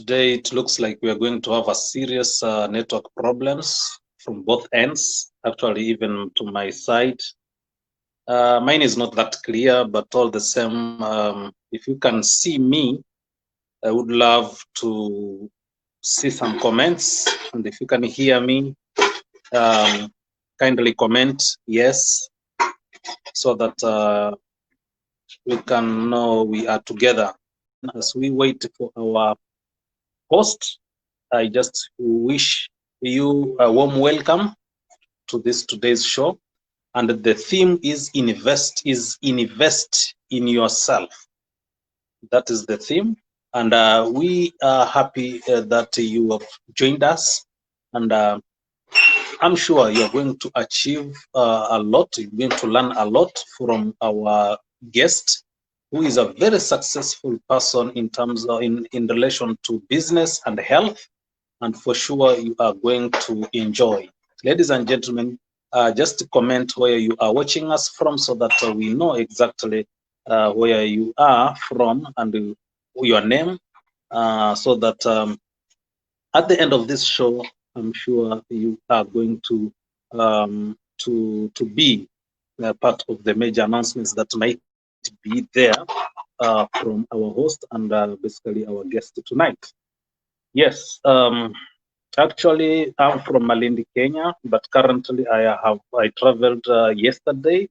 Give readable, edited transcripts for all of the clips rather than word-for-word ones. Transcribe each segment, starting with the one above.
today it looks like we are going to have a serious network problems from both ends, actually even to my side. Mine is not that clear, but all the same, if you can see me, I would love to see some comments. And if you can hear me, kindly comment yes, so that we can know we are together. As we wait for our host, I just wish you a warm welcome to this today's show. And the theme is invest in yourself. That is the theme. And we are happy that you have joined us. And I'm sure you're going to achieve a lot. You're going to learn a lot from our guest, who is a very successful person in terms of in relation to business and health. And for sure, you are going to enjoy. Ladies and gentlemen, just comment where you are watching us from so that we know exactly where you are from and your name, so that at the end of this show, I'm sure you are going to be part of the major announcements that might be there from our host and basically our guest tonight. Yes, actually, I'm from Malindi, Kenya, but currently I traveled yesterday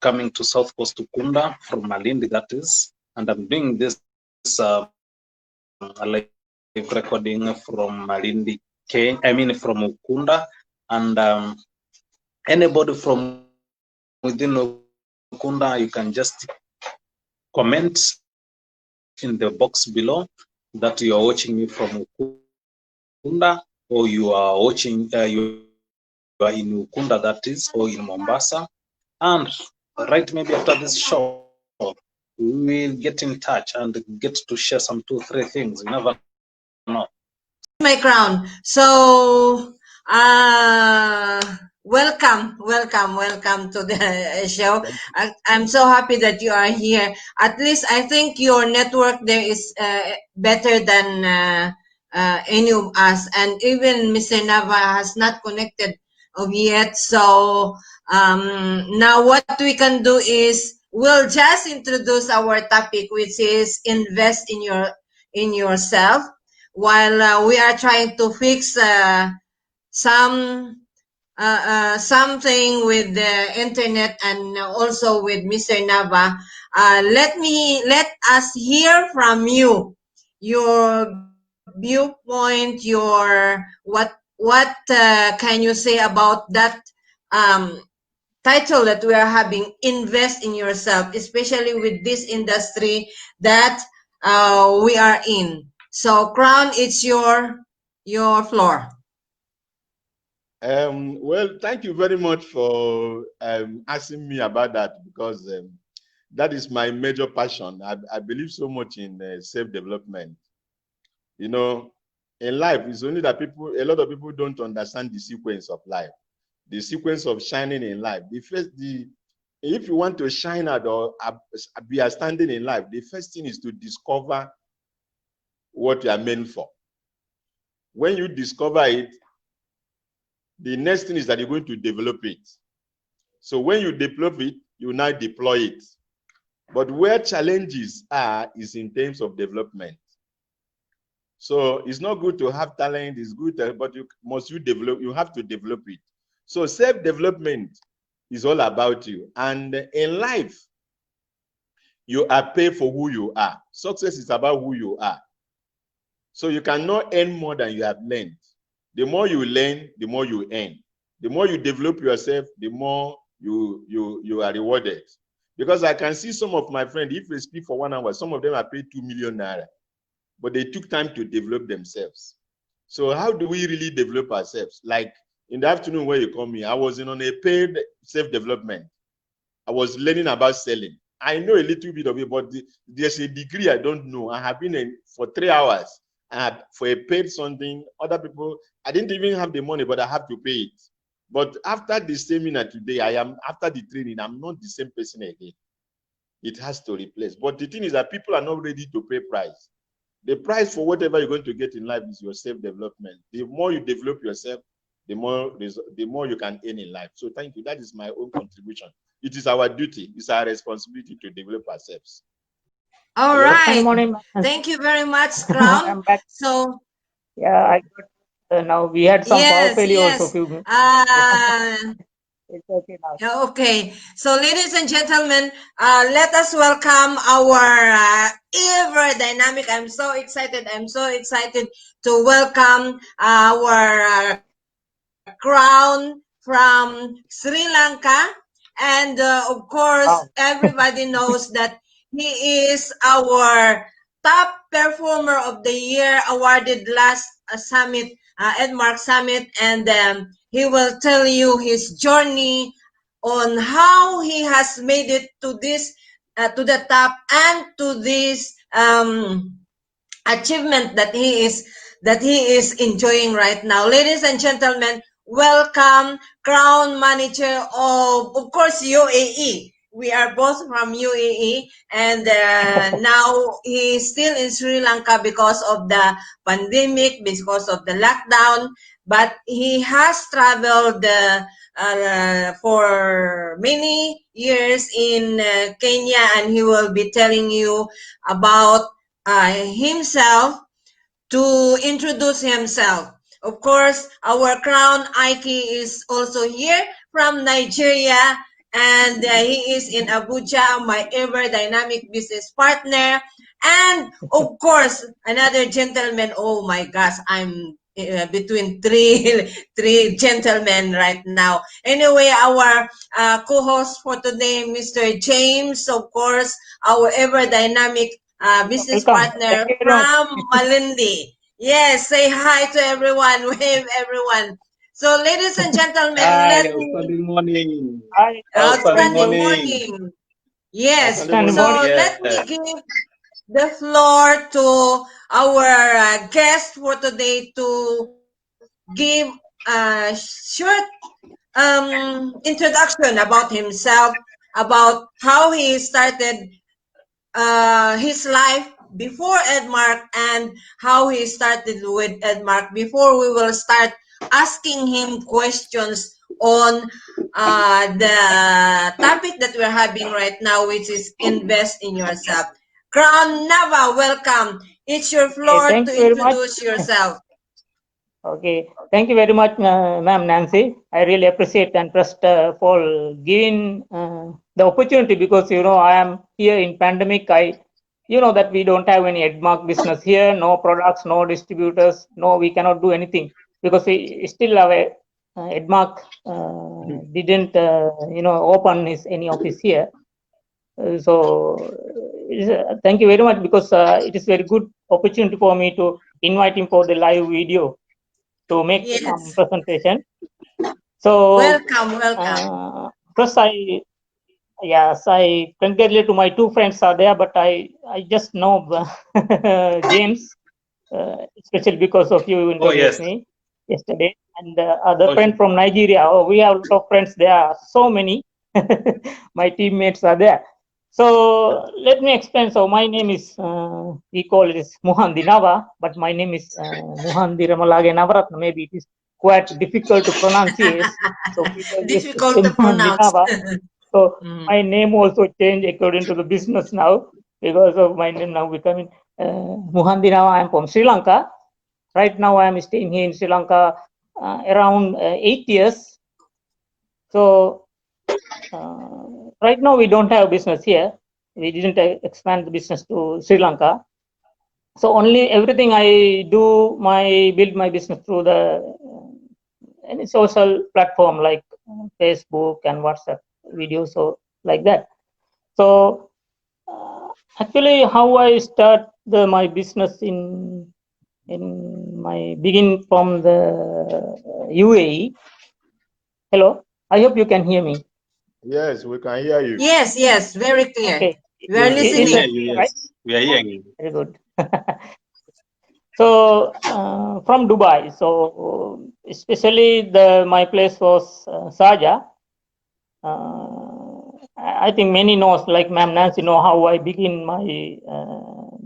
coming to South Coast Ukunda from Malindi, that is, and I'm doing this live recording from Malindi, Kenya. I mean from Ukunda, and anybody from within Ukunda, you can just comment in the box below that you are watching me from Ukunda, or you are watching you are in Ukunda, that is, or in Mombasa. And right, maybe after this show, we will get in touch and get to share some 2-3 things. You never know. My crown. So, welcome to the show. I'm so happy that you are here. At least I think your network there is better than any of us, and even Mr. Nava has not connected of yet. So now what we can do is we'll just introduce our topic, which is invest in yourself, while we are trying to fix some something with the internet and also with Mr. Nava. Let us hear from you, your viewpoint, your what can you say about that um, title that we are having, invest in yourself, especially with this industry that we are in. So Crown, it's your floor. Well, thank you very much for asking me about that, because that is my major passion. I believe so much in self-development. You know, in life, it's only that a lot of people don't understand the sequence of life, the sequence of shining in life. If you want to shine out or be outstanding in life, the first thing is to discover what you are meant for. When you discover it, the next thing is that you're going to develop it. So when you develop it, you now deploy it. But where challenges are is in terms of development. So it's not good to have talent, it's good, but you have to develop it. So self-development is all about you. And in life, you are paid for who you are. Success is about who you are. So you cannot earn more than you have learned. The more you learn, the more you earn. The more you develop yourself, the more you are rewarded. Because I can see some of my friends, if they speak for 1 hour, some of them are paid 2 million naira, but they took time to develop themselves. So how do we really develop ourselves? Like in the afternoon when you come here, I was on a paid self-development. I was learning about selling. I know a little bit of it, but there's a degree I don't know. I have been in for 3 hours. For a paid something, other people, I didn't even have the money, but I have to pay it. But after the seminar today, after the training, I'm not the same person again. It has to replace. But the thing is that people are not ready to pay price. The price for whatever you're going to get in life is your self-development. The more you develop yourself, the more you can earn in life. So thank you. That is my own contribution. It is our duty. It's our responsibility to develop ourselves. All Hello? right. Good morning, ma'am. Thank you very much, Crown. I'm back. So, Yeah, I got now we had some power yes, failure also yes. few minutes. It's okay now. Okay. So, ladies and gentlemen, let us welcome our ever dynamic. I'm so excited. I'm so excited to welcome our crown from Sri Lanka. And of course, Wow. everybody knows that he is our top performer of the year, awarded last summit, Edmark Summit. And he will tell you his journey on how he has made it to this, to the top, and to this achievement that he is enjoying right now. Ladies and gentlemen, welcome Crown Manager of course, UAE. We are both from UAE, and now he is still in Sri Lanka because of the pandemic, because of the lockdown. But he has traveled for many years in Kenya, and he will be telling you about himself, to introduce himself. Of course, our crown Aiki is also here from Nigeria, and he is in Abuja, my ever dynamic business partner. And of course, another gentleman. Oh my gosh, I'm between three gentlemen right now. Anyway, our co-host for today, Mr. James, of course, our ever dynamic business Welcome. Thank partner you very much. from Malindi. Yes, say hi to everyone, wave everyone. So, ladies and gentlemen, Hi, let me outstanding morning. Hi. Outstanding Thank you. outstanding morning. morning. Yes, Outstanding Outstanding so morning. morning. let Yes. me give the floor to our guest for today to give a short introduction about himself, about how he started his life before Edmark, and how he started with Edmark, before we will start asking him questions on the topic that we're having right now, which is invest in yourself. Crown Nava, welcome. It's your Okay, floor thank to you very much. introduce yourself. Okay, thank you very much, ma'am Nancy. I really appreciate and trust for giving the opportunity, because I am here in pandemic. That we don't have any Edmark business here, no products, no distributors, no, we cannot do anything because we still have a Edmark didn't open any office here. Thank you very much, because it is very good opportunity for me to invite him for the live video to make some Yes. presentation. So Welcome. first I congratulate to my two friends are there, but I just know James, especially because of you Oh, introduced yes. me yesterday, and other Okay. friend from Nigeria. Oh, we have a lot of friends there, so many. My teammates are there. So let me explain. So my name is, we call it is Muhandi Nava, but my name is Muhandi Ramalage Navaratna. Maybe it is quite difficult to pronounce. So people used to Difficult say to Muhandi pronounce. Nava. So Mm. my name also changed according to the business now, because of my name now becoming Muhandi Nava. I am from Sri Lanka. Right now I am staying here in Sri Lanka around 8 years. So right now we don't have business here. We didn't expand the business to Sri Lanka. So only everything I do, build my business through the any social platform like Facebook and WhatsApp videos, so like that. So actually, how I start my business in my begin from the UAE. Hello, I hope you can hear me. Yes, we can hear you. Yes, very clear. Okay, We are We can is hear that listening. you. clear, right? Yes. We are hearing you. Very good. So from Dubai, so especially my place was Sharjah. I think many knows, like Ma'am Nancy know how I begin my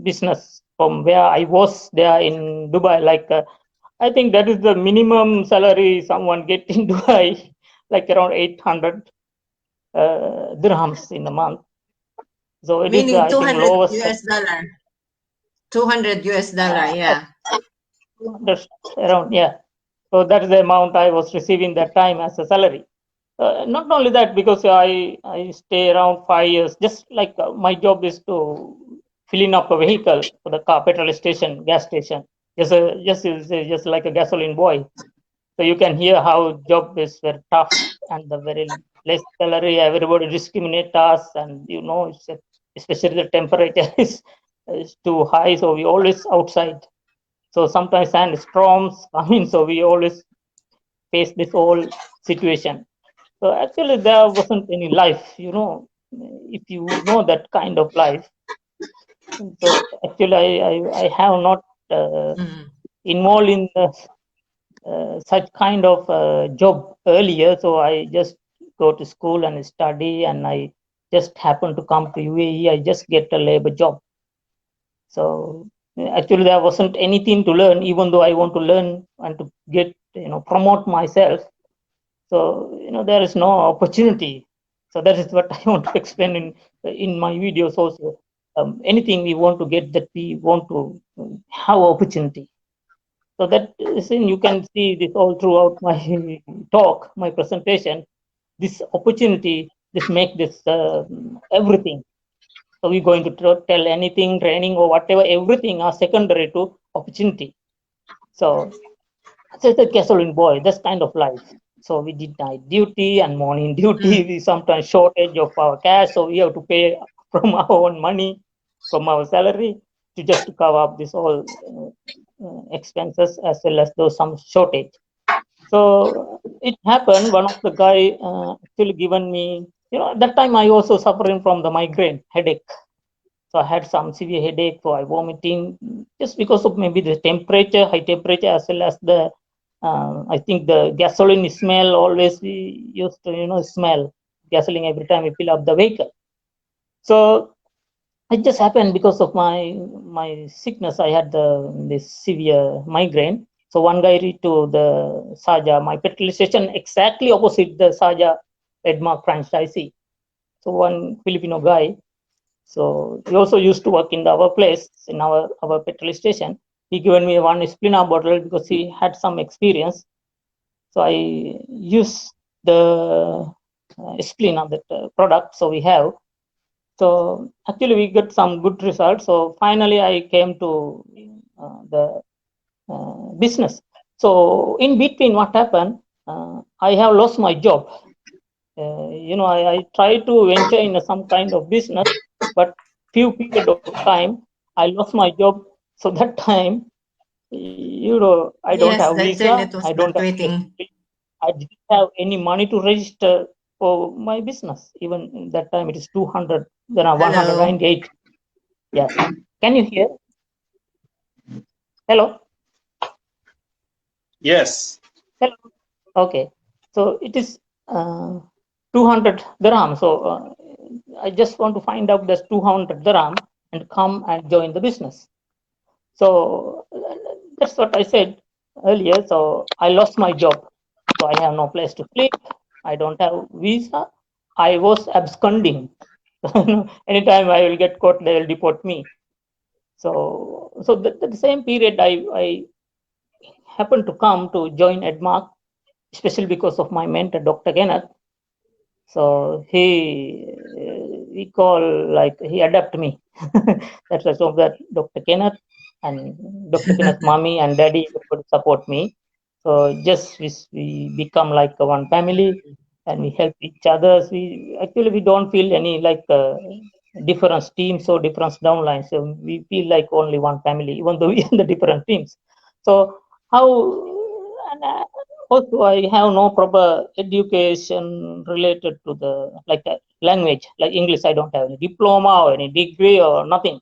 business from where I was there in Dubai. Like I think that is the minimum salary someone get in Dubai, like around 800 dirhams in a month. So it is, Meaning I think, 200 lowest. US dollar. 200 US dollar, yeah. 200 around, yeah. So that is the amount I was receiving that time as a salary. Not only that, because I stay around 5 years. Just like my job is to filling up a vehicle for the car, petrol station, gas station. Just like a gasoline boy. So you can hear how job is very tough and the very less salary. Everybody discriminate us, and especially the temperature is too high. So we always outside. So sometimes sandstorms come in. So we always face this whole situation. So actually, there wasn't any life. If you know that kind of life. So actually, I have not Mm. involved in such kind of job earlier. So I just go to school and study, and I just happen to come to UAE. I just get a labor job. So actually, there wasn't anything to learn, even though I want to learn and to get promote myself. So there is no opportunity. So that is what I want to explain in my videos also. Anything we want to get, that we want to have opportunity. So that is you can see this all throughout my talk, my presentation. This opportunity, this make this everything. So we're going to tell anything, training or whatever, everything are secondary to opportunity. So just a gasoline boy, that's kind of life. So we did night duty and morning duty. Mm. We sometimes shortage of our cash, so we have to pay from our own money, from our salary, to just to cover up this all expenses, as well as those some shortage. So it happened. One of the guy actually given me. That time I also suffering from the migraine headache. So I had some severe headache, so I vomiting just because of maybe the temperature, high temperature, as well as the I think the gasoline smell. Always we used to smell gasoline every time we fill up the vehicle. So it just happened because of my sickness. I had this severe migraine. So one guy read to the Sharjah, my petrol station exactly opposite the Sharjah Edmark franchisee. So one Filipino guy. So he also used to work in our place, in our petrol station. He given me one Splina bottle because he had some experience. So I use the Splina, that product. So we have. So actually we get some good results. So finally I came to the business. So in between, what happened? I have lost my job. I try to venture in some kind of business, but few period of time I lost my job. So that time, I don't Yes, have the visa, internet I was don't have place to fluctuating. live. I didn't have any money to register for my business. Even that time it is 200, then Hello. 198. Yeah. Can you hear? Hello? Yes. Hello? Okay. So it is 200 dirham. So I just want to find out this 200 dirham and come and join the business. So that's what I said earlier. So I lost my job. So I have no place to sleep. I don't have visa. I was absconding. Anytime I will get caught, they will deport me. So the same period I happened to come to join Edmark, especially because of my mentor, Dr. Kenneth. So we call, like, he adapt me. That's why, so that Dr. Kenneth and Dr. Kenneth's mommy and daddy would support me. So just we become like one family, and we help each other. We don't feel any like different teams or different downlines. So we feel like only one family, even though we are in the different teams. So how and also I have no proper education related to the like language, like English. I don't have any diploma or any degree or nothing.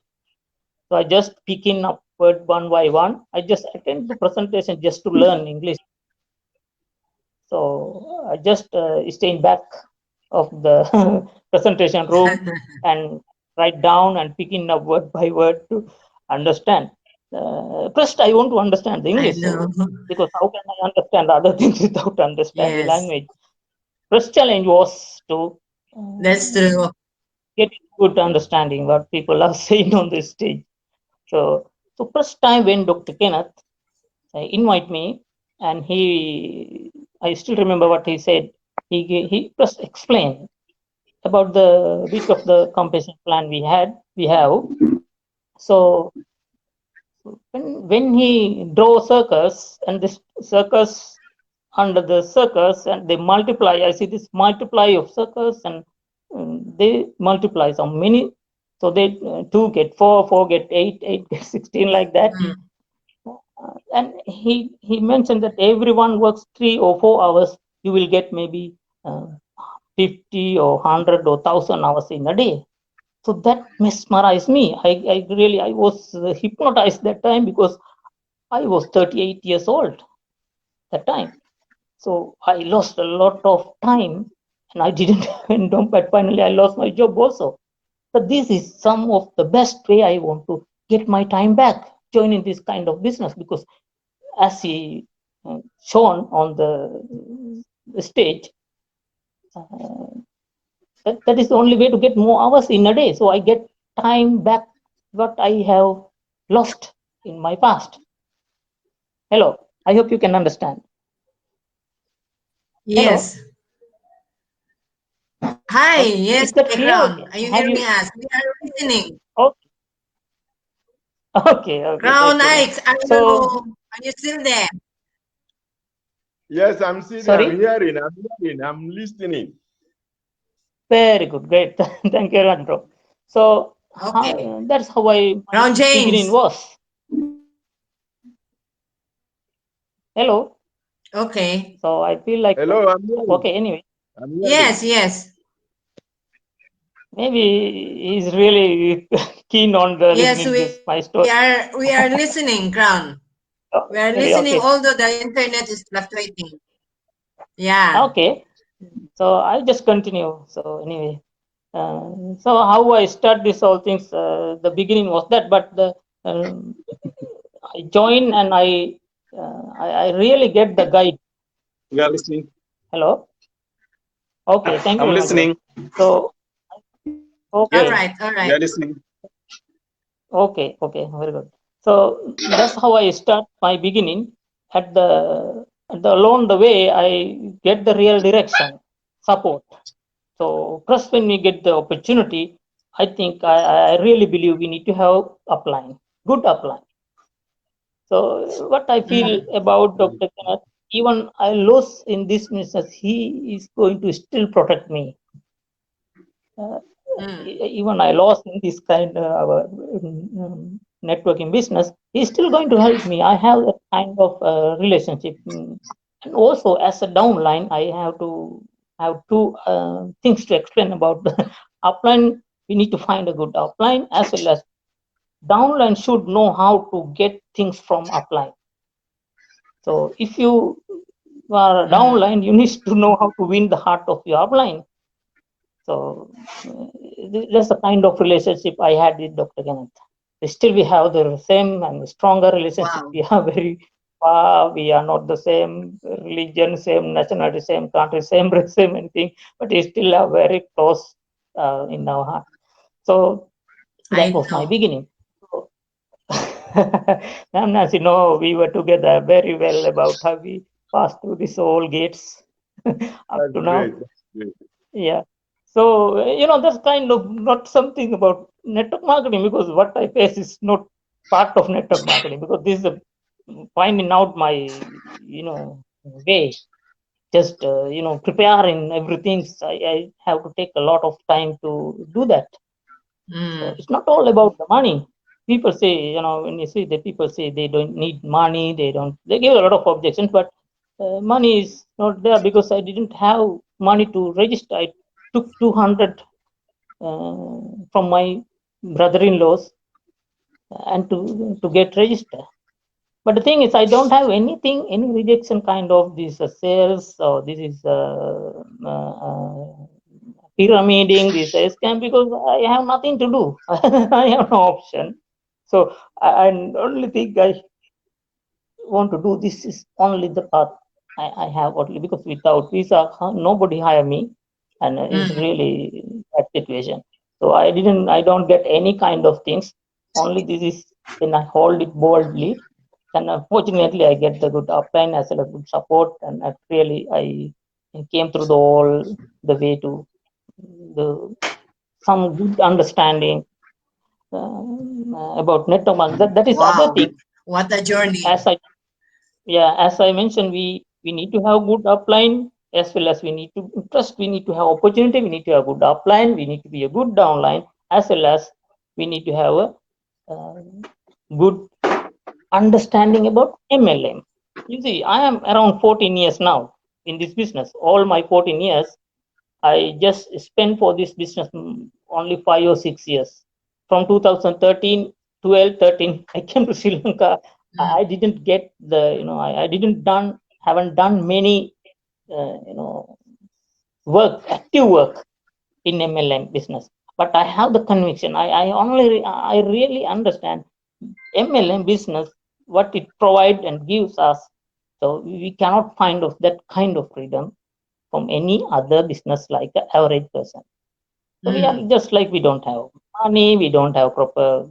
So I just picking up word one by one. I just attend the presentation just to learn English. So I just stay in back of the presentation room and write down and picking up word by word. understand. First, I want to understand the I English, know. so because how can I understand other things without understand the Yes, language? First challenge was to that's uh, true. get good understanding what people are saying on the stage. So first time when Dr. Kenneth invite me, and I still remember what he said. He first explained about the bit of the compensation plan we have. So when he draw circus, and this circus under the circus, and they multiply, I see this multiply of circus, and they multiply so many, so they 2 get 4, 4 get 8, 8 get 16, like that. Mm. And he mentioned that everyone works 3 or 4 hours, you will get maybe 50 or 100 or 1,000 hours in a day. So that mesmerized me. I was hypnotized that time, because I was 38 years old that time. So I lost a lot of time, and I didn't end up, but finally I lost my job also. But this is some of the best way I want to get my time back, joining this kind of business, because as he shown on the stage, uh, that is the only way to get more hours in a day. So I get time back what I have lost in my past. Hello, I hope you can understand. Hello, Yes. Hi. Yes, is that clear? Crown. Are you Have hearing you? us? We are listening. Oh, okay, okay, Crown thank you, ma'am. Ike, are So, you still there? Yes, I'm sitting, I'm sorry. hearing, I'm listening. Very good, great. Thank you very much, bro. So Okay. that's how my Crown beginning James. was. Hello. Okay. So I feel like, Hello, I'm hearing. okay. Anyway, I'm hearing. Yes, yes. maybe he's really keen on the Yes, listening this my story. we are listening, Crown. Oh, We are really? listening, Okay. although the internet is fluctuating. Yeah. Okay. So I'll just continue. So anyway, so how I start this whole things, the beginning was that, but um, I join, and I really get the guide. We are listening. Hello. Okay. Thank you I'm very much, bro. listening. So All Yes, okay, right, all we right. are listening. okay, very good. So that's how I start my beginning. At the along the way, I get the real direction, support. So first, when we get the opportunity, I think I really believe we need to have upline, good upline. So what I feel Mm, about Dr. Kenneth, even I lose in this business, he is going to still protect me. Uh, mm, Even I lost in this kind of networking business, he's still going to help me. I have that kind of relationship. And also, as a downline, I have two things to explain about the upline. We need to find a good upline, as well as downline should know how to get things from upline. So if you are a mm. downline, you need to know how to win the heart of your upline. So that's the kind of relationship I had with Dr. Kenneth. Still, we have the same and stronger relationship. Wow. We are very we are not the same religion, same nationality, same country, same race, same anything, but we still are very close in our heart. So that I was my know. beginning. So, and as you know, we were together very well about how we passed through these old gates up That's to now. great. That's great. Yeah. So, that's kind of not something about network marketing, because what I face is not part of network marketing, because this is finding out my, way. Just, preparing everything. I have to take a lot of time to do that. So Mm, it's not all about the money. People say, when you see the people say they don't need money, they give a lot of objections, but money is not there, because I didn't have money to register. I took 200 from my brother-in-laws, and to get registered. But the thing is, I don't have any rejection kind of this sales, or this is pyramiding, this scam, because I have nothing to do. I have no option. So I only think I want to do this is only the path I have only, because without visa nobody hire me, and it's Mm. really that situation. So I don't get any kind of things. Only this is when I hold it boldly, and fortunately I get the good upline as well as good support, and I came through the all the way to the some good understanding about network marketing. That is other Wow, thing. what a journey. As I mentioned, we need to have good upline, as well as we need to trust. We need to have opportunity. We need to have good upline. We need to be a good downline, as well as we need to have a uh, good understanding about MLM. You see, I am around 14 years now in this business. All my 14 years, I just spent for this business only 5 or 6 years. From 2013, 12, 13, I came to Sri Lanka. I Mm. didn't get the, I didn't haven't done many, active work in MLM business. But I have the conviction. I really understand MLM business, what it provides and gives us. So we cannot find of that kind of freedom from any other business like the average person. So we are Mm. just like, we don't have money, we don't have proper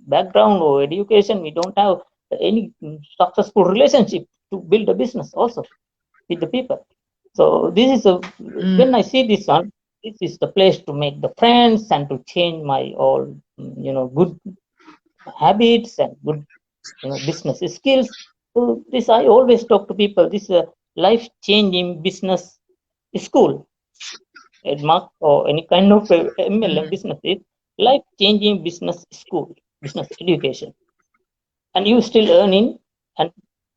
background or education, we don't have any successful relationship to build a business also with the people. So this is when I Mm. see this one, this is the place to make the friends and to change my all good habits and good business skills. So this I always talk to people. This is a life changing business school. Edmark or any kind of MLM Mm. business is life changing business school, business education, and you still earning and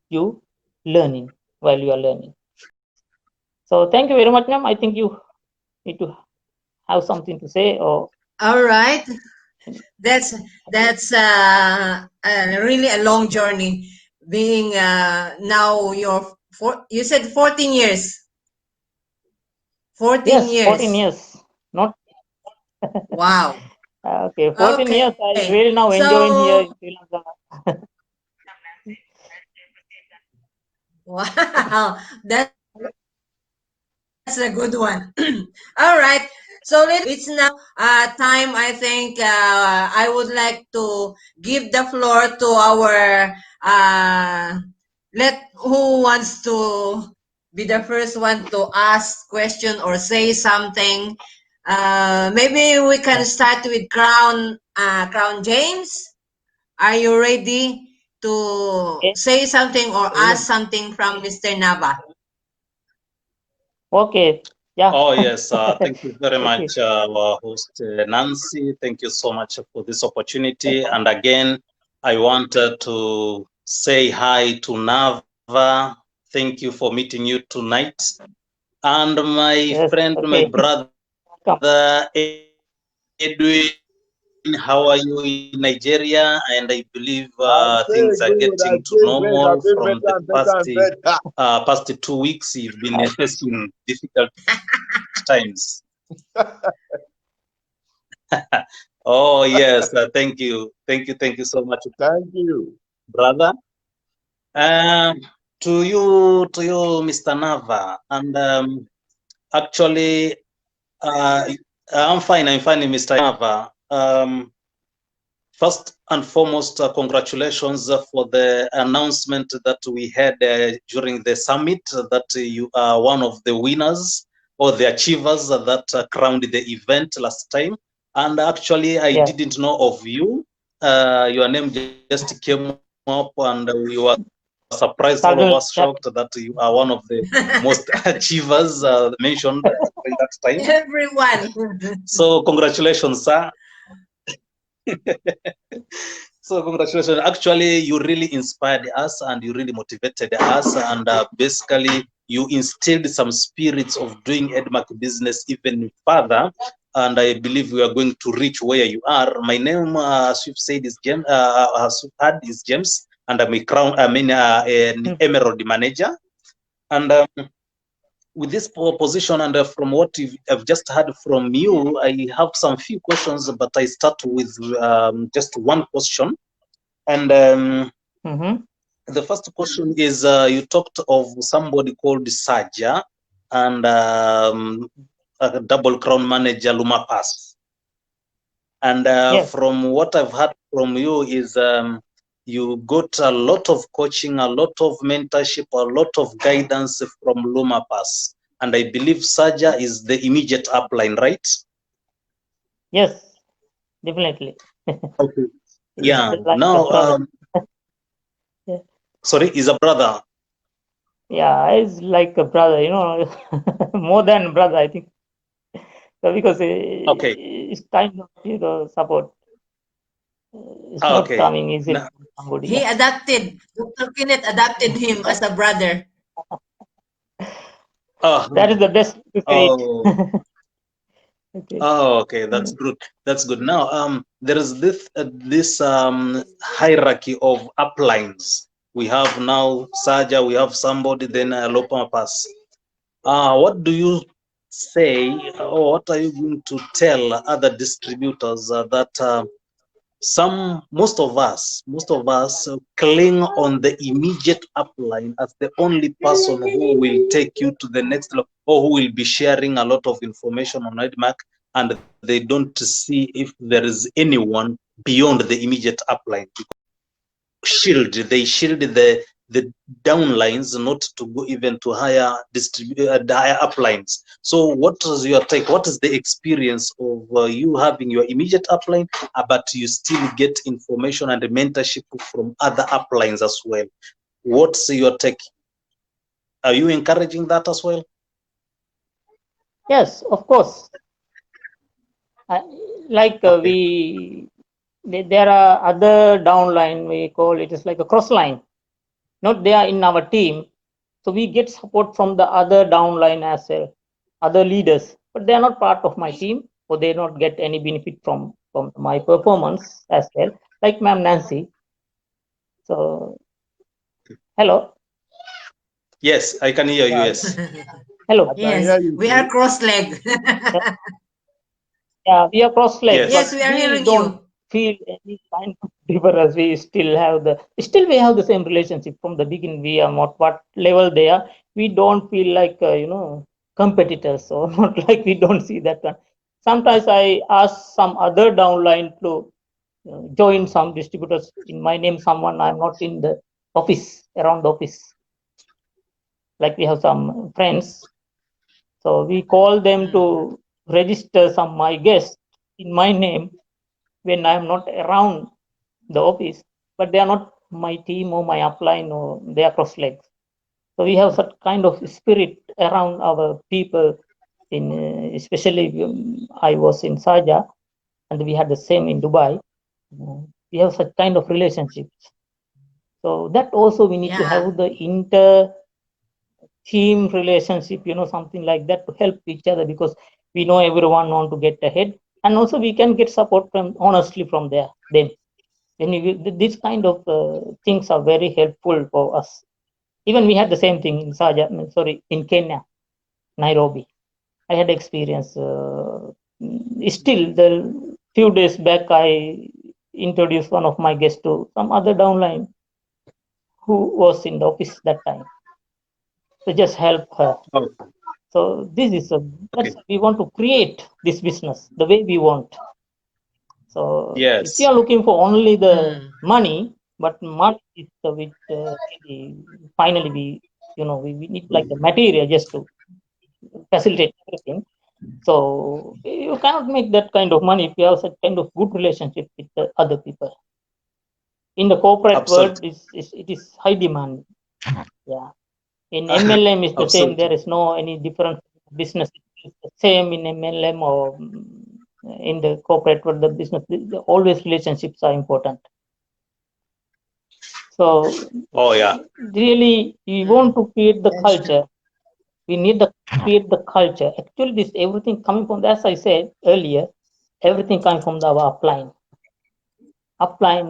you learning while you are learning. So thank you very much, ma'am. I think you need to have something to say, or All right. That's really a long journey. Being now you said 14 years. 14 yes, 14 years. years, not Wow. okay, 14 years. Okay. I really now enjoying So, here in Sri Lanka. wow. That's a good one. All right. So let's now, it's now time. I think I would like to give the floor to our, who wants to be the first one to ask question or say something. Maybe we can start with Crown James. Are you ready to Okay, say something or really. ask something from Mr. Nava? Okay, yeah. Oh, yes. Thank you very Okay. much, our host, Nancy. Thank you so much for this opportunity. And again, I wanted to say hi to Nava. Thank you for meeting you tonight. And my Yes. friend, my Okay. Welcome. brother, Edwin, how are you in Nigeria? And I believe I'm things are doing getting to good. I'm doing normal great. I'm from doing the better and better and better. past 2 weeks. You've been facing difficult times. Oh yes, thank you so much, Thank you. brother. Um, to you, Mr. Nava, and actually, uh, I'm fine, Mr. Nava. First and foremost, congratulations for the announcement that we had during the summit that you are one of the winners or the achievers that crowned the event last time. And actually, I Yes. didn't know of you. Your name just came up, and we were surprised, all of us shocked that you are one of the most achievers mentioned during that time. Everyone. So, congratulations, sir. So congratulations. Actually, you really inspired us and you really motivated us. And basically, you instilled some spirits of doing Edmark business even further. And I believe we are going to reach where you are. My name, as you've said, is James. As you've heard, is James, and I'm an Mm. Emerald manager. And with this position, and from what I've just heard from you, I have some few questions, but I start with just one question. And the first question is you talked of somebody called Sharjah and a double crown manager Lumapas. And Yes. from what I've heard from you is you got a lot of coaching, a lot of mentorship, a lot of guidance from Lumapas. And I believe Sharjah is the immediate upline, right? Yes, definitely. Okay. It's Yeah. like a Now, brother. Yeah. sorry, is a brother. Yeah, it's like a brother, more than brother, I think. So because Okay. it's kind of, support. It's not Okay. coming easily Now, from somebody. He Yeah. adopted, Dr. Kenneth adopted him as a brother. That is the best to say it. oh, Okay. oh, okay. That's good. That's good. Now, there is this hierarchy of uplines. We have now Sharjah, we have somebody, then Lopama Pass. What do you say, or what are you going to tell other distributors that most of us cling on the immediate upline as the only person who will take you to the next level, or who will be sharing a lot of information on Edmark, and they don't see if there is anyone beyond the immediate upline. They shield the downlines not to go even to higher higher uplines. So what is your take? What is the experience of you having your immediate upline, but you still get information and mentorship from other uplines as well? What's your take? Are you encouraging that as well? Yes, of course. Like Okay. there are other downline, we call it is like a cross line. Not they are in our team. So we get support from the other downline as well, other leaders, but they are not part of my team, or they not get any benefit from my performance as well. Like Ma'am Nancy. So hello, Yes, I can hear you. Yeah, Yes. hello. I can Yes, hear you we are too. cross-legged. Yeah, we are cross-legged, Yes. Yes, but we are we hearing don't you. feel any kind of difference. We have the same relationship from the beginning. We are not what level they are. We don't feel like competitors, or not like we don't see that one. Sometimes I ask some other downline to join some distributors in my name. Someone I'm not in the office, around the office. Like we have some friends, so we call them to register some my guests in my name when I'm not around the office, but they are not my team or my upline, or they are cross legs. So we have such kind of spirit around our people. Especially I was in Sharjah, and we had the same in Dubai. We have such kind of relationships. So that also we need to Yeah. have the inter team relationship, something like that, to help each other, because we know everyone want to get ahead, and also we can get support from honestly from them. Then this kind of things are very helpful for us. Even we had the same thing in in Kenya, Nairobi. I had experience. Still, the few days back, I introduced one of my guests to some other downline who was in the office that time. So just help her. Oh, So this is okay. that's we want to create this business the way we want. So if you Yes. are looking for only the Mm. money, but money is which finally we need like the material just to facilitate everything. So you cannot make that kind of money if you have such kind of good relationship with the other people. In the corporate world, Absolutely. it is high demand. Yeah. In MLM is the same. There Absolutely. is no any difference. Business is the same in MLM or in the corporate world. The business always relationships are important. So Oh, yeah. really, we want Mm. to create the That's true. culture. We need to create the culture. Actually, this everything coming from, as I said earlier, everything coming from our upline. Upline,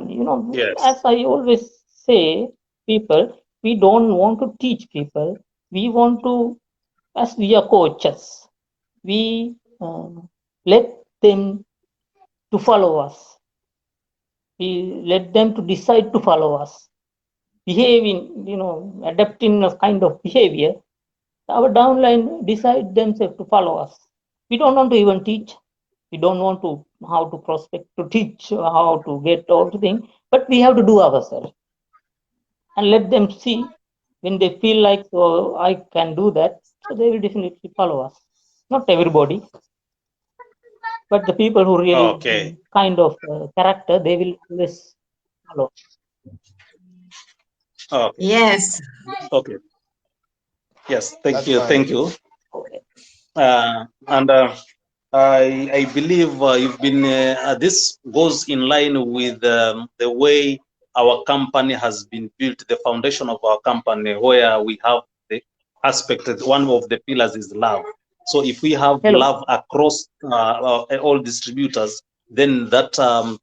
Yes. as I always say, people, we don't want to teach people. We want to, as we are coaches, we let them to follow us. we let them to decide to follow us, behave in, adapt in a kind of behavior. Our downline decide themselves to follow us. We don't want to even teach. We don't want to how to prospect, to teach how to get all the things, but we have to do ourselves and let them see. When they feel like, oh, I can do that, so they will definitely follow us. Not everybody, but the people who really Okay. kind of character, they will always follow. Okay. Yes. Okay. Yes. Thank That's you. fine. Thank you. Okay. And I believe you've been. This goes in line with the way our company has been built, the foundation of our company, where we have the aspect. One of the pillars is love. So if we have Hello. love across all distributors, then that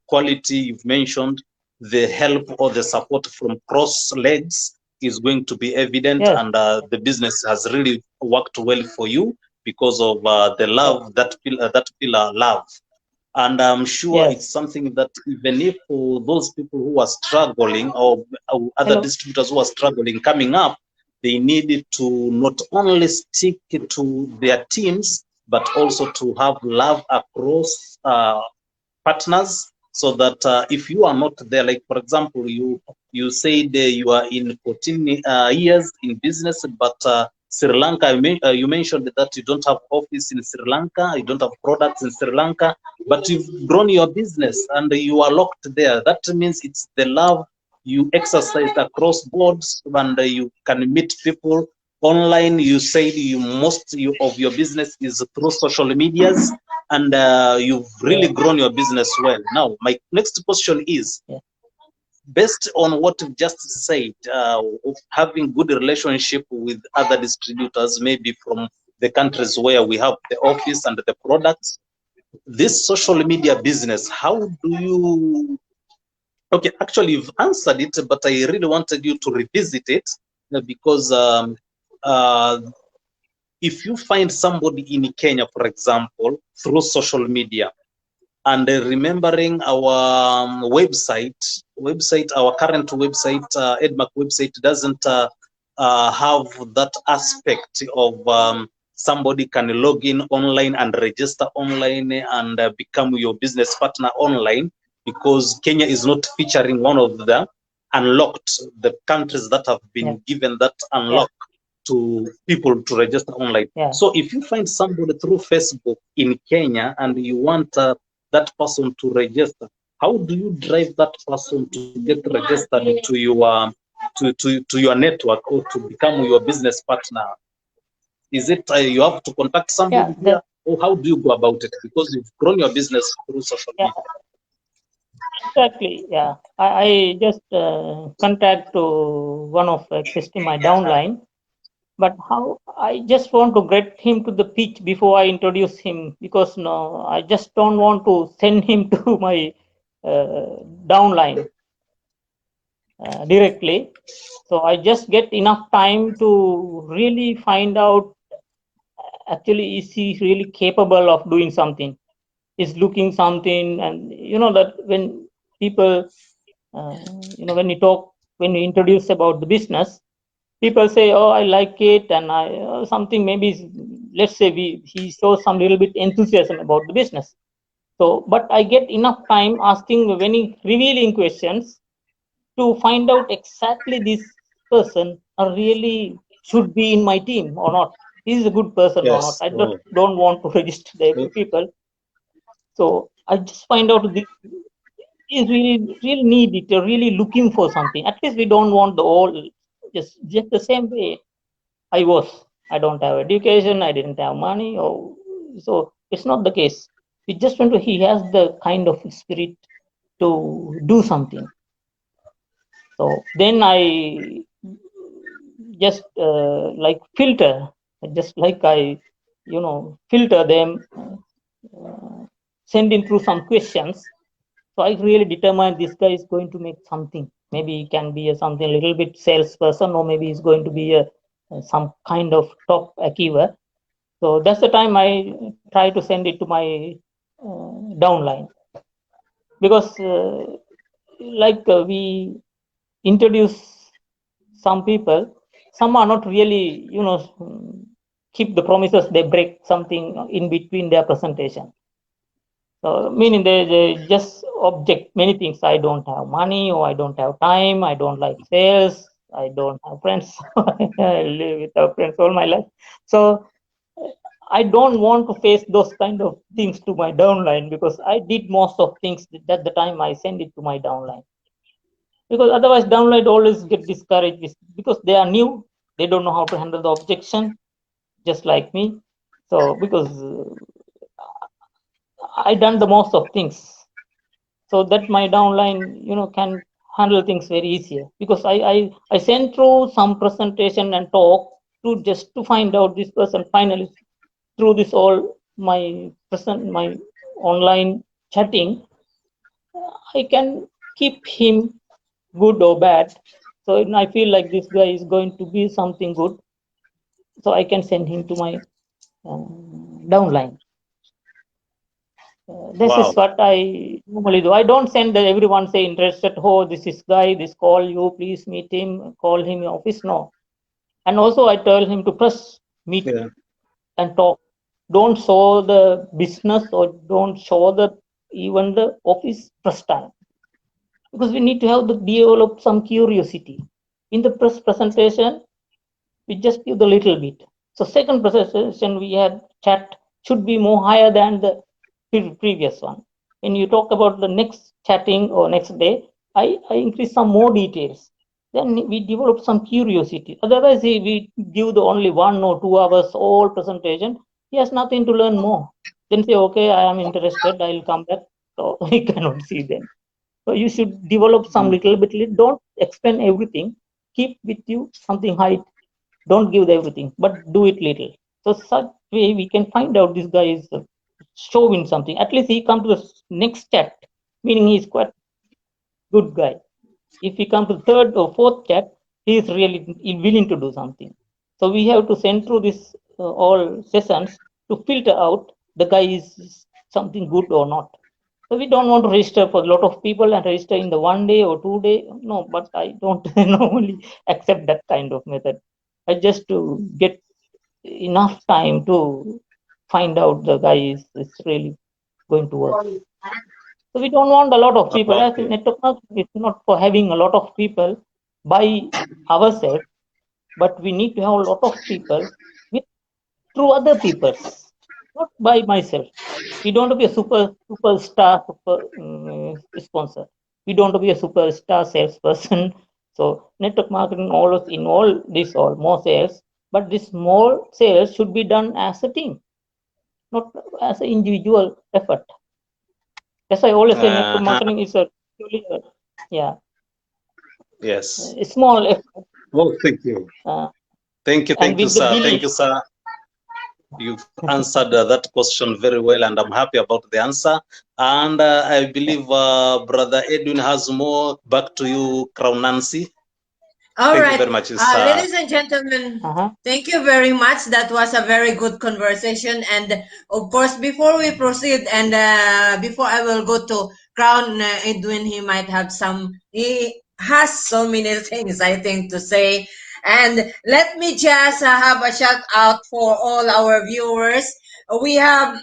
quality you've mentioned, the help or the support from cross legs is going to be evident, Yes. and the business has really worked well for you because of the Yes. love, that pillar love. And I'm sure Yes. it's something that even if for those people who are struggling, or other Hello. distributors who are struggling coming up, they need to not only stick to their teams, but also to have love across partners, so that if you are not there, like for example, you said you are in 14 years in business, but Sri Lanka, you mentioned that you don't have office in Sri Lanka, you don't have products in Sri Lanka, but you've grown your business and you are locked there. That means it's the love you exercise across boards, and you can meet people online. You said of your business is through social medias, and you've really Yes. grown your business well. Now, my next question is, Yes. based on what you've just said, having good relationship with other distributors, maybe from the countries where we have the office and the products, this social media business, how do you? Okay, actually, you've answered it, but I really wanted you to revisit it, because uh, if you find somebody in Kenya, for example, through social media, and remembering our our current website, edmark website doesn't have that aspect of somebody can log in online and register online and become your business partner online, because Kenya is not featuring one of the the countries that have Yeah. been given that Yeah. unlock to people to register online. Yeah. So if you find somebody through Facebook in Kenya and you want that person to register, how do you drive that person to get registered to your network, or to become your business partner? Is it you have to contact Yeah. somebody here, or how do you go about it? Because you've grown your business through social Yeah. media. Exactly. Yeah. I just contact to one of existing my downline. But how I just want to get him to the pitch before I introduce him, because no, I just don't want to send him to my downline directly. So I just get enough time to really find out actually is he really capable of doing something, is looking something, and that when people when you talk, when you introduce about the business, people say, oh, I like it, and I something maybe, let's say he shows some little bit enthusiasm about the business. So but I get enough time asking many revealing questions to find out exactly this person really should be in my team or not. He's a good person or not. Yes. I Oh. don't want to register the people. So I just find out this is really need it, or really looking for something. At least we don't want the all just the same way I was. I don't have education, I didn't have money, or so it's not the case. We just want to, he has the kind of spirit to do something. So then I just like filter, just like I, filter them, send in through some questions. So I really determine this guy is going to make something. Maybe he can be a something a little bit salesperson, or maybe he's going to be some kind of top achiever. So that's the time I try to send it to my downline, because like we introduce some people, some are not really, keep the promises, they break something in between their presentation. So meaning they just object many things. I don't have money, or I don't have time, I don't like sales, I don't have friends. I live without friends all my life. So I don't want to face those kind of things to my downline, because I did most of things at the time I send it to my downline. Because otherwise downline always get discouraged because they are new, they don't know how to handle the objection, just like me. So because I done the most of things, so that my downline, can handle things very easier, because I sent through some presentation and talk to just to find out this person finally through this all my online chatting, I can keep him good or bad. So I feel like this guy is going to be something good, so I can send him to my downline. This is Wow. what I normally do. I don't send everyone say interested. Oh, this is guy. This call you. Please meet him. Call him in office. No. And also I tell him to press meet Yeah. and talk. Don't show the business, or don't show the even the office press time, because we need to have the develop some curiosity. In the press presentation, we just give the little bit. So second presentation we had chat should be more higher than the previous one. When you talk about the next chatting or next day, I increase some more details. Then we develop some curiosity. Otherwise, we give the only 1 or 2 hours all presentation. He has nothing to learn more. Then say, okay, I am interested. I will come back. So he cannot see them. So you should develop some Mm. little bit. Don't expand everything. Keep with you something high. Don't give everything, but do it little. So such way we can find out this guy is showing something. At least he come to the next chat, meaning he's quite good guy. If he come to the third or fourth chat, he is really willing to do something. So we have to send through this all sessions to filter out the guy is something good or not. So we don't want to register for a lot of people and register in the 1 day or 2 day. No, but I don't normally accept that kind of method. I just to get enough time to find out the guy is really going to work. So we don't want a lot of people. I think Okay. network marketing is not for having a lot of people by ourselves, but we need to have a lot of people with through other people's, not by myself. We don't want to be a superstar sponsor. We don't want to be a superstar salesperson. So network marketing always involve this all more sales, but this more sales should be done as a team, not as an individual effort. That's why I always say network Uh-huh. marketing is a really yeah Yes. a small effort, Oh, thank you. uh, and Thank you, with the sir. Thank belief. you, sir. You've answered that question very well, and I'm happy about the answer. And I believe Brother Edwin has more. Back to you, Crown Nancy. All Thank you right, very much, sir. ladies and gentlemen, Uh-huh. thank you very much. That was a very good conversation. And of course, before we proceed, and before I will go to Crown Edwin, he might have he has so many things, I think, to say. And let me just have a shout out for all our viewers. We have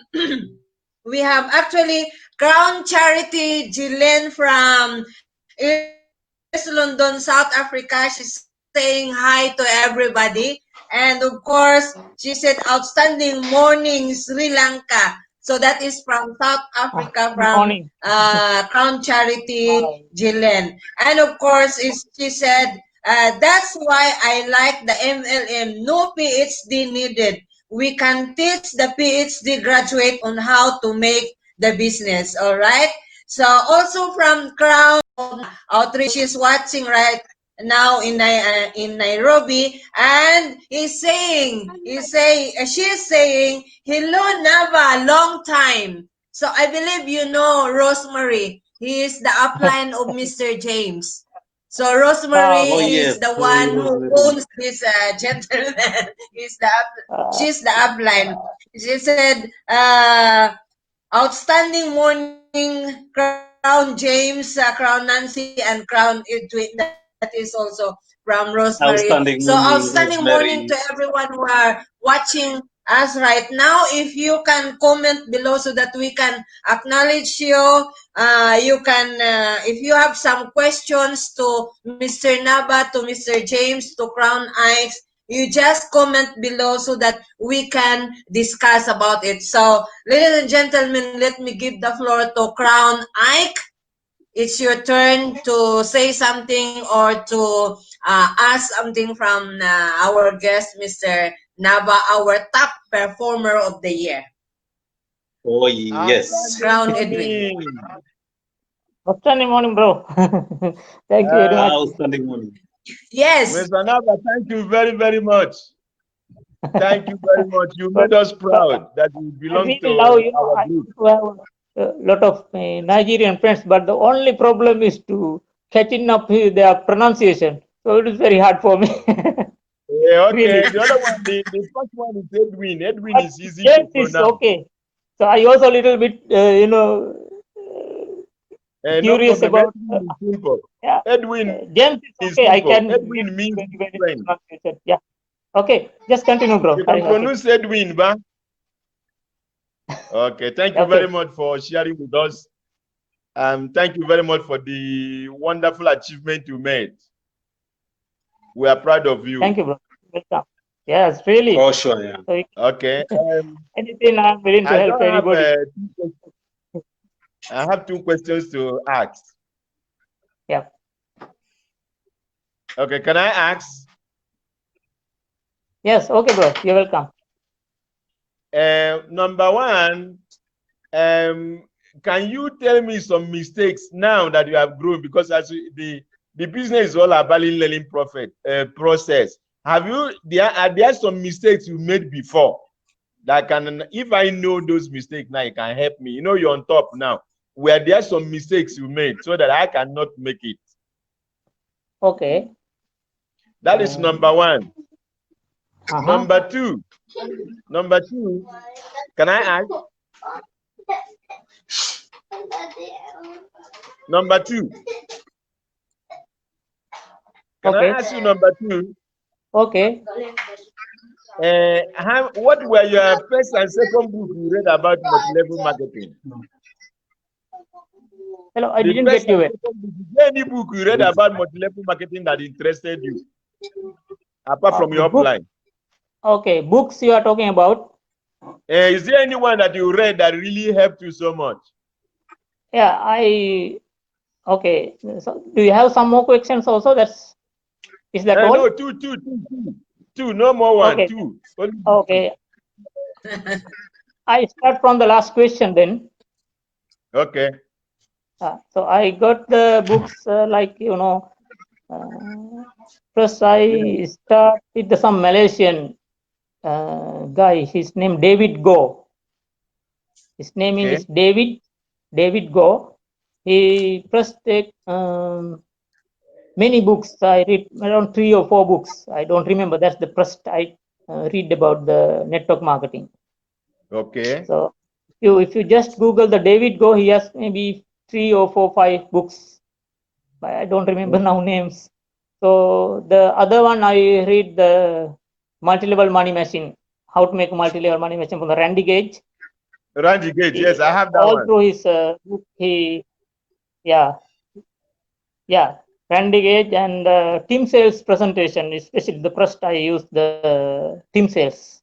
we have actually Crown Charity Jillian from East London, South Africa. She's saying hi to everybody. And of course, she said outstanding morning, Sri Lanka. So that is from South Africa, from Good morning. Crown Charity Hi. Jillian. And of course, she said, that's why I like the MLM. No PhD needed. We can teach the PhD graduate on how to make the business. All right. So also from Crown Outreach is watching right now in Nairobi, and she's saying hello Nava, long time. So I believe you know Rosemary. He is the upline of Mr. James. So Ah, Oh, Rosemary okay. yes. is the Oh, one who Rosemary. owns this gentleman. Uh, She's the upline. She said, outstanding morning, Crown Crown James, Crown Nancy, and Crown Edwin. That is also from Rosemary. So Outstanding morning, outstanding morning to Rosemary. everyone who are watching us right now. If you can comment below so that we can acknowledge you. You can, if you have some questions to Mr. Nava, to Mr. James, to Crown Ikes, you just comment below so that we can discuss about it. So, ladies and gentlemen, let me give the floor to Crown Ike. It's your turn to say something or to ask something from our guest, Mr. Nava, our top performer of the year. Oh, yes. Outstanding Crown Edwin. morning. Outstanding morning, bro. Thank you very much. Outstanding morning. Yes. Mr. Nava, thank you very, very much. Thank you very much. You But, made us but proud that you I belong really to love, our I group. have a lot of Nigerian friends, but the only problem is to catching up with their pronunciation. So it is very hard for me. Yeah, okay. Really. The other one, the first one is Edwin. Edwin But is easy to James is pronounce. okay. So I was a little bit, No curious problem. about, Edwin is simple. yeah. Edwin James is is okay. I simple. can give Edwin means very, very good friend. pronunciation. Yeah. Okay. Just continue, bro. You can Okay. pronounce Edwin, ba? Okay. Thank you very Okay. much for sharing with us. Thank you very much for the wonderful achievement you made. We are proud of you. Thank you, bro. Welcome. Yes, really. For sure, yeah. So Okay. anything I'm willing to I help don't have anybody. I have two questions to ask. Yeah. Okay. Can I ask? Yes. Okay, bro. You're welcome. Number one, can you tell me some mistakes now that you have grown? Because the business is all about learning process. Are there some mistakes you made before that can, if I know those mistakes now, you can help me? You know, you're on top now. Were there some mistakes you made so that I cannot make it? Okay. That is number one. Number two, can I ask? Number two, can I Okay. ask you number two? Okay. What were your first and second book you read about multi-level marketing? Hello. I The didn't first get you. and second book, is there any book you read about multi-level marketing that interested you, apart from your Book. upline? Okay. Books you are talking about. Is there anyone that you read that really helped you so much? Yeah. Okay. So do you have some more questions also? Is that all? No, two, no more one, Okay. two. Only Okay. I start from the last question then. Okay. So I got the books first I start with some Malaysian guy. His name David Go. His name Okay. is David Go. He first take many books. I read around 3 or 4 books. I don't remember. That's the first I read about the network marketing. Okay. So if you just Google the David Go, he has maybe 3 or 4, 5 books. I don't remember now names. So the other one I read the multi-level money machine, how to make a multi-level money machine from the Randy Gage. Randy Gage, yes, I have that All one. through his book, Randy Gage and team sales presentation, especially the first I used the team sales.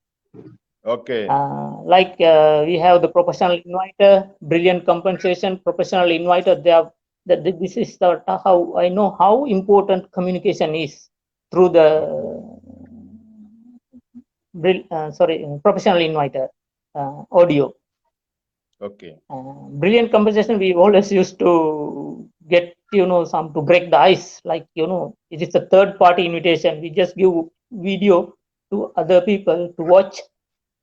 Okay. We have the professional inviter, brilliant compensation, professional inviter. This is how I know how important communication is through the professional inviter audio. Okay. Brilliant compensation we always used to get some to break the ice, like it is a third party invitation. We just give video to other people to watch.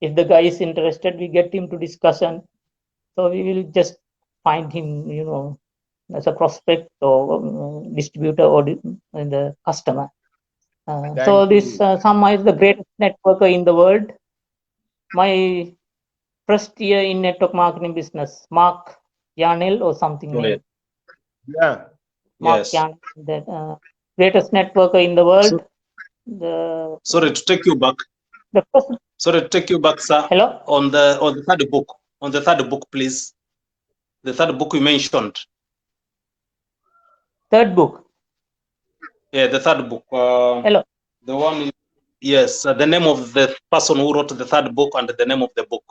If the guy is interested, we get him to discussion. So we will just find him as a prospect or distributor or the customer. So this Sama is the greatest networker in the world. My first year in network marketing business, Mark Yarnell or something name. Yeah. Mark Yes. Yan, the greatest networker in the world. So, The sorry to take you back. the first, Sorry to take you back, sir. hello, On the third book. On the third book, please. The third book you mentioned. third book. Yeah, the third book. Hello. The one. Yes, the name of the person who wrote the third book and the name of the book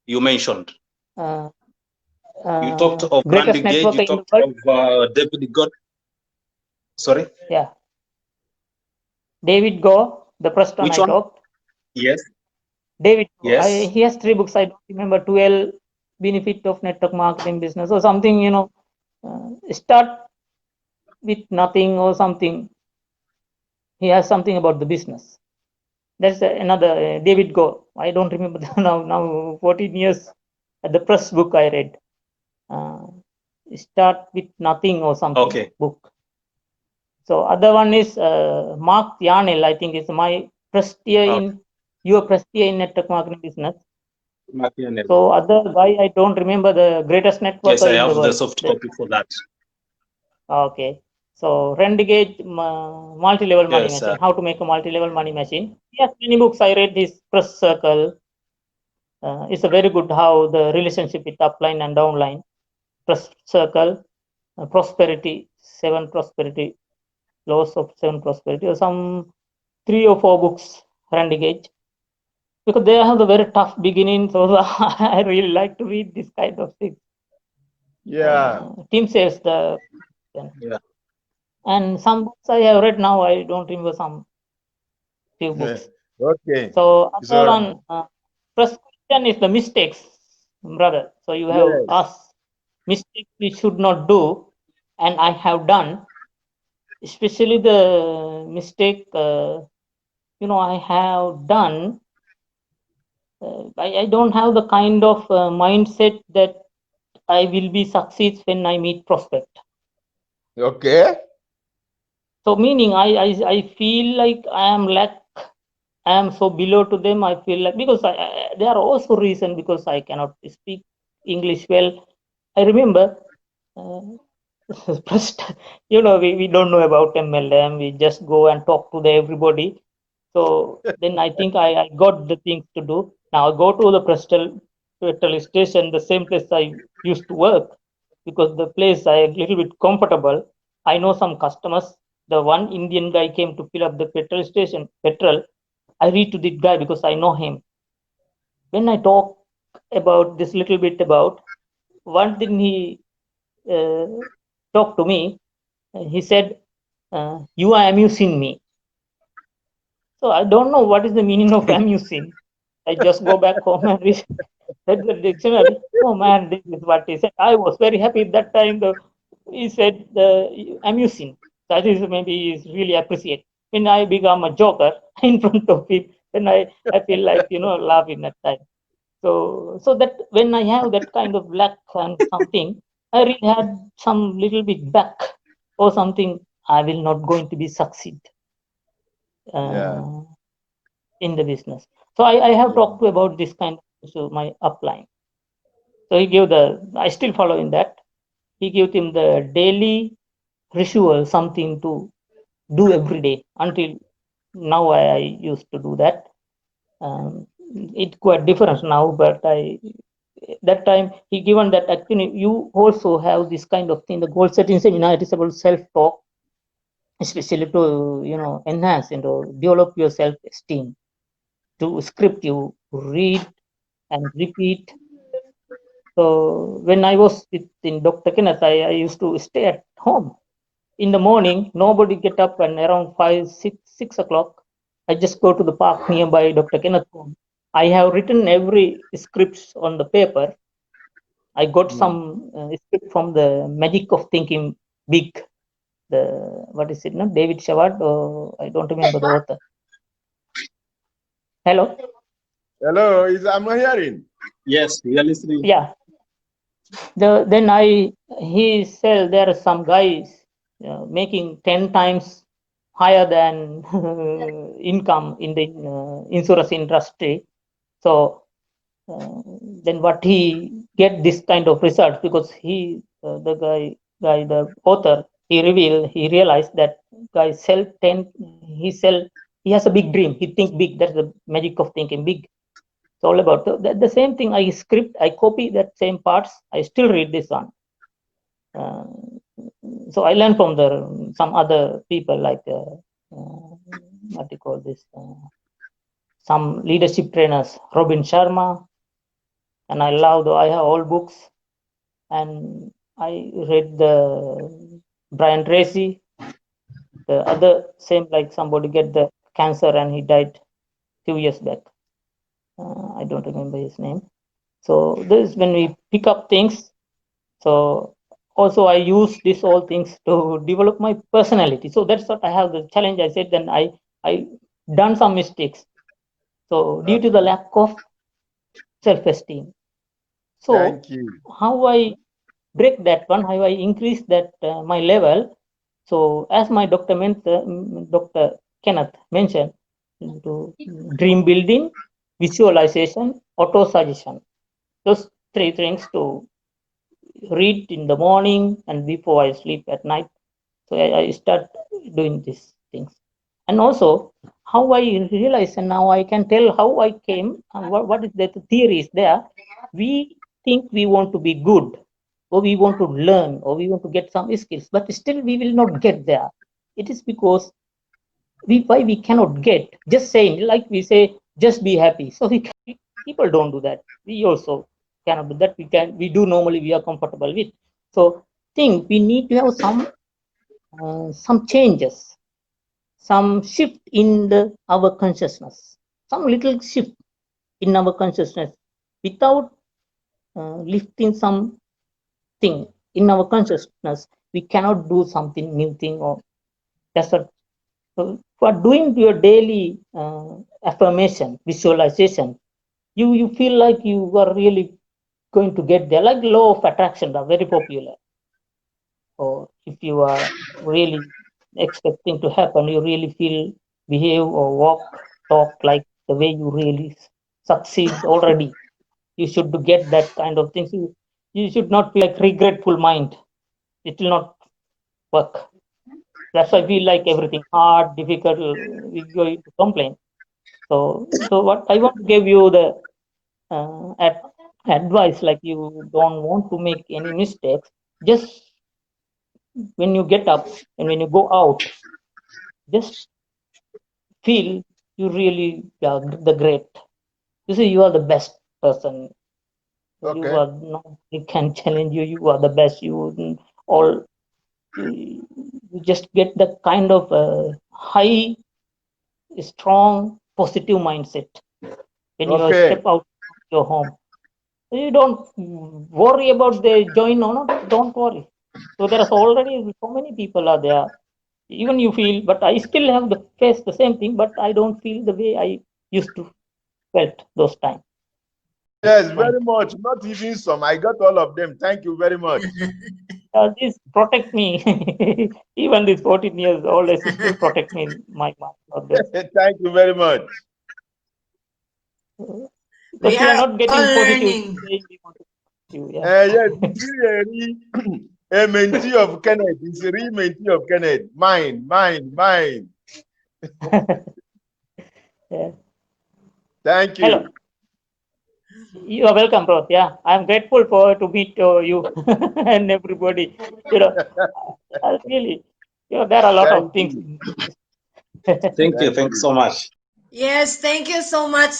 you mentioned. Uh, You talked of greatest Randy Gage. You networker in the talked world. of David God. Sorry. Yeah, David Go, the Preston Which I one? talked. Yes. David Go. Yes. He has 3 books. I don't remember. 12 benefit of network marketing business or something. Start with nothing or something. He has something about the business. That's another David Go. I don't remember now 14 years at the press book I read. Start with nothing or something Okay. book. So other one is Mark Yarnell. I think is my prestige in your prestige in network marketing business. So other guy I don't remember, the greatest Yes, networker I in the have the world. soft copy for that. Okay. So Renegade multi-level money Yes, machine. How to make a multi-level money machine. Yes, many books I read. This Press Circle. It's a very good how the relationship with upline and downline. Press Circle, prosperity, 7 prosperity, laws of 7 prosperity, or some 3 or 4 books. Renegade. Because they have a very tough beginning, so I really like to read this kind of things. Yeah. Team saves the. Yeah. And some books I have read now, I don't remember some few books. Okay. So It's other all right. one, first question is the mistakes, brother. So you have Yes. asked mistakes we should not do, and I have done, especially the mistake, I have done. I don't have the kind of mindset that I will be succeeds when I meet prospect. Okay. So meaning I feel like I am lack, I am so below to them. I feel like because there are also reason because I cannot speak English well. I remember, uh, first, we don't know about MLM. We just go and talk to everybody. So then I think I got the things to do. Now I go to the petrol station, the same place I used to work, because the place I a little bit comfortable. I know some customers. The one Indian guy came to fill up the petrol station petrol. I read to that guy because I know him. When I talk about this little bit about one thing he uh, talked to me, he said, "You are amusing me." So I don't know what is the meaning of amusing. I just go back home and read the dictionary. Oh man, this is what he said. I was very happy at that time. He said amusing. That is maybe is really appreciate. When I become a joker in front of him, then I feel like laughing at time. So that when I have that kind of lack and something, I really had some little bit back or something. I will not going to be succeed Yeah. uh, in the business. So I have Yeah. talked to about this kind of issue, my upline. So he gave I still follow in that. He gave him the daily ritual, something to do every day. Until now, I used to do that. It's quite different now, but that time he given that actually you also have this kind of thing. The goal setting seminar, it is about self-talk, especially to enhance and develop your self-esteem. To script you read and repeat. So when I was in Dr. Kenneth, I used to stay at home. In the morning, nobody get up, and around 6 o'clock, I just go to the park nearby Dr. Kenneth home. I have written every scripts on the paper. I got some script from the Magic of Thinking Big. The what is it? No, David Shawad. I don't remember the author. Hello. Hello. I'm hearing. Yes, we are listening. Yeah. Then he said there are some guys making 10 times higher than income in the insurance industry. So then what he get this kind of results because the guy guy, the author, he realized that guy he has a big dream. He think big. That's the magic of thinking big. It's all about the same thing. I copy that same parts. I still read this one. So I learned from some other people like what do you call this? Some leadership trainers, Robin Sharma, and I have all books, and I read the Brian Tracy, the other same like somebody get the cancer and he died 2 years back. I don't remember his name. So this is when we pick up things. So also I use these all things to develop my personality. So that's what I have the challenge. I said then I done some mistakes. So due to the lack of self-esteem. So Thank you. how I break that one, how I increase that my level. So as my Dr. Kenneth mentioned, to dream building, visualization, auto suggestion. Those three things to read in the morning and before I sleep at night. So I start doing these things. And also how I realize, and now I can tell how I came, and what is the theory is there. We think we want to be good, or we want to learn, or we want to get some skills, but still we will not get there. It is because why we cannot get, just saying, like we say, just be happy. So people don't do that. We also cannot do that. We do normally, we are comfortable with. So think we need to have some changes, some shift in our consciousness, some little shift in our consciousness. Without lifting something in our consciousness, we cannot do something new thing. Or that's what. So for doing your daily affirmation, visualization, you feel like you are really going to get there. Like law of attraction are very popular. Or if you are really expecting to happen, you really feel, behave or walk, talk like the way you really succeed already. You should get that kind of things. You should not be like regretful mind. It will not work. That's why I feel like everything hard, difficult, we go to complain. So what I want to give you the advice, like you don't want to make any mistakes. Just when you get up and when you go out, just feel you really are the great. You see, you are the best person. You Okay. are nobody can challenge you. You are the best. All you just get the kind of high, strong, positive mindset when you Okay. step out of your home. You don't worry about the join or not. Don't worry. So there is already so many people are there. Even you feel, but I still have the face the same thing, but I don't feel the way I used to felt those times. Yes, Point. very much. Not even some. I got all of them. Thank you very much. This protect me. Even this 14 years old, I still protect me in my mind. Thank you very much. Because We we are are not all getting positive. learning. We want to you, yeah. Yes, it's really a mentee of Kenneth. It's a real mentee of Kenneth. Mine. Yeah. Thank Hello. you. You are welcome, bro. Yeah, I'm grateful to meet you and everybody. Really, there are a lot of Thank things. you. Thank you. Thank Thanks you. so much. Yes, thank you so much,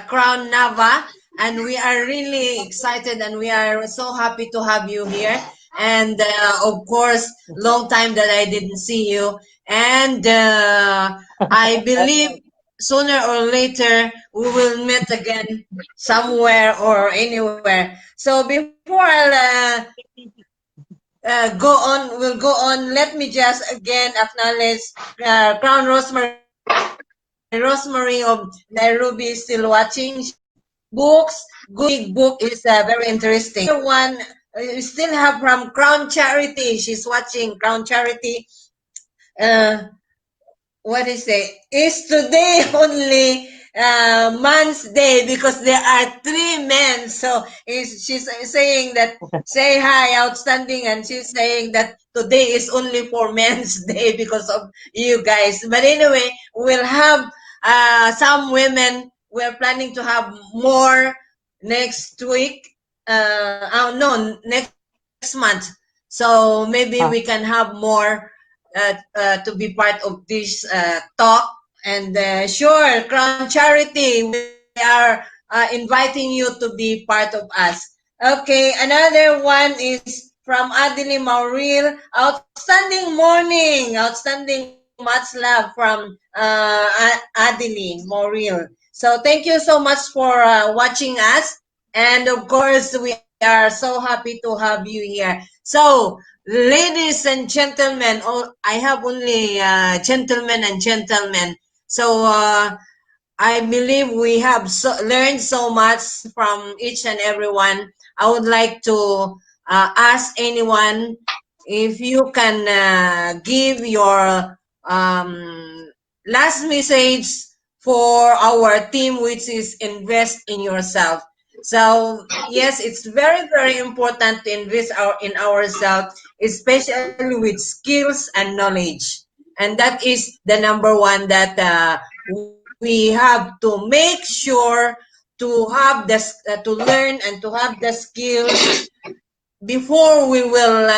Crown Nava. And we are really excited and we are so happy to have you here. And of course, long time that I didn't see you. And I believe sooner or later we will meet again somewhere or anywhere. So before I'll we'll go on. Let me just again acknowledge Crown Rosemary of Nairobi is still watching. Books, good book is very interesting. Another one, we still have from Crown Charity. She's watching Crown Charity. What is it? Is today only Man's Day because there are 3 men. So she's saying that say hi, outstanding, and she's saying that today is only for Men's Day because of you guys. But anyway, we'll have some women. We're planning to have more next week. No, next month. So maybe we can have more to be part of this talk. And sure, Crown Charity, we are inviting you to be part of us. Okay, another one is from Adili Mauril. Outstanding morning. Outstanding much love from Adili Mauril. So thank you so much for watching us. And of course, we are so happy to have you here. So, ladies and gentlemen, I have only gentlemen and gentlemen. So, I believe we have learned so much from each and everyone. I would like to ask anyone if you can give your last message for our team, which is invest in yourself. So yes, it's very, very important to invest in ourselves, especially with skills and knowledge. And that is the number one that we have to make sure to have to learn and to have the skills before we will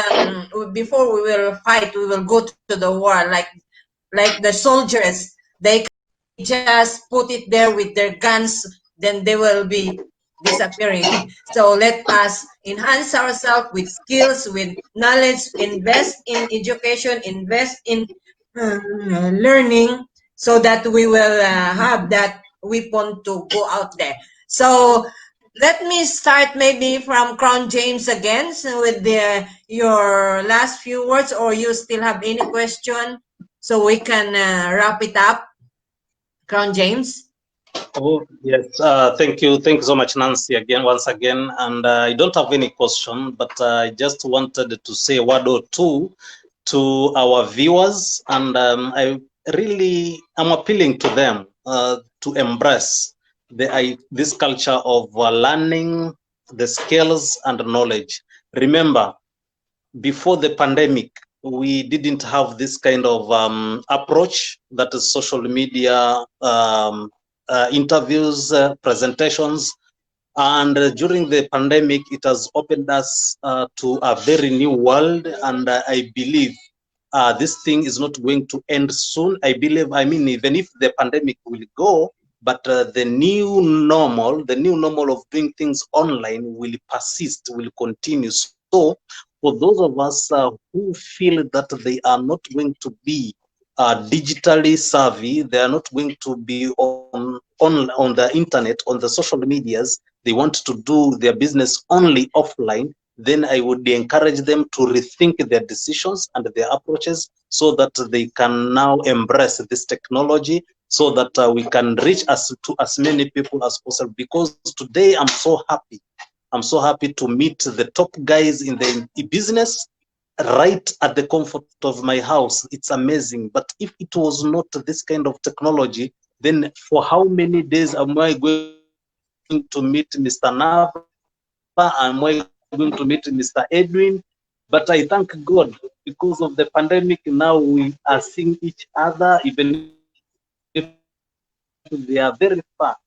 fight. We will go to the war like the soldiers. They can just put it there with their guns, then they will be disappearing. So let us enhance ourselves with skills, with knowledge, invest in education, invest in learning, so that we will have that weapon to go out there. So let me start maybe from Crown James again, so with your last few words, or you still have any question, so we can wrap it up. Crown James. Oh, yes. Thank you so much, Nancy, once again. And I don't have any question, but I just wanted to say a word or two to our viewers. And I really am appealing to them to embrace this culture of learning the skills and knowledge. Remember, before the pandemic, we didn't have this kind of approach, that is social media, interviews, presentations. And during the pandemic, it has opened us to a very new world. And I believe this thing is not going to end soon. Even if the pandemic will go, but the new normal of doing things online will persist, will continue. So for those of us who feel that they are not going to be digitally savvy, they are not going to be on the internet, on the social medias, they want to do their business only offline, then I would encourage them to rethink their decisions and their approaches, so that they can now embrace this technology, so that we can reach to as many people as possible. Because today I'm so happy to meet the top guys in the business right at the comfort of my house. It's amazing. But if it was not this kind of technology, then for how many days am I going to meet Mr. Nava? Am I going to meet Mr. Edwin? But I thank God, because of the pandemic, now we are seeing each other, even if they are very far.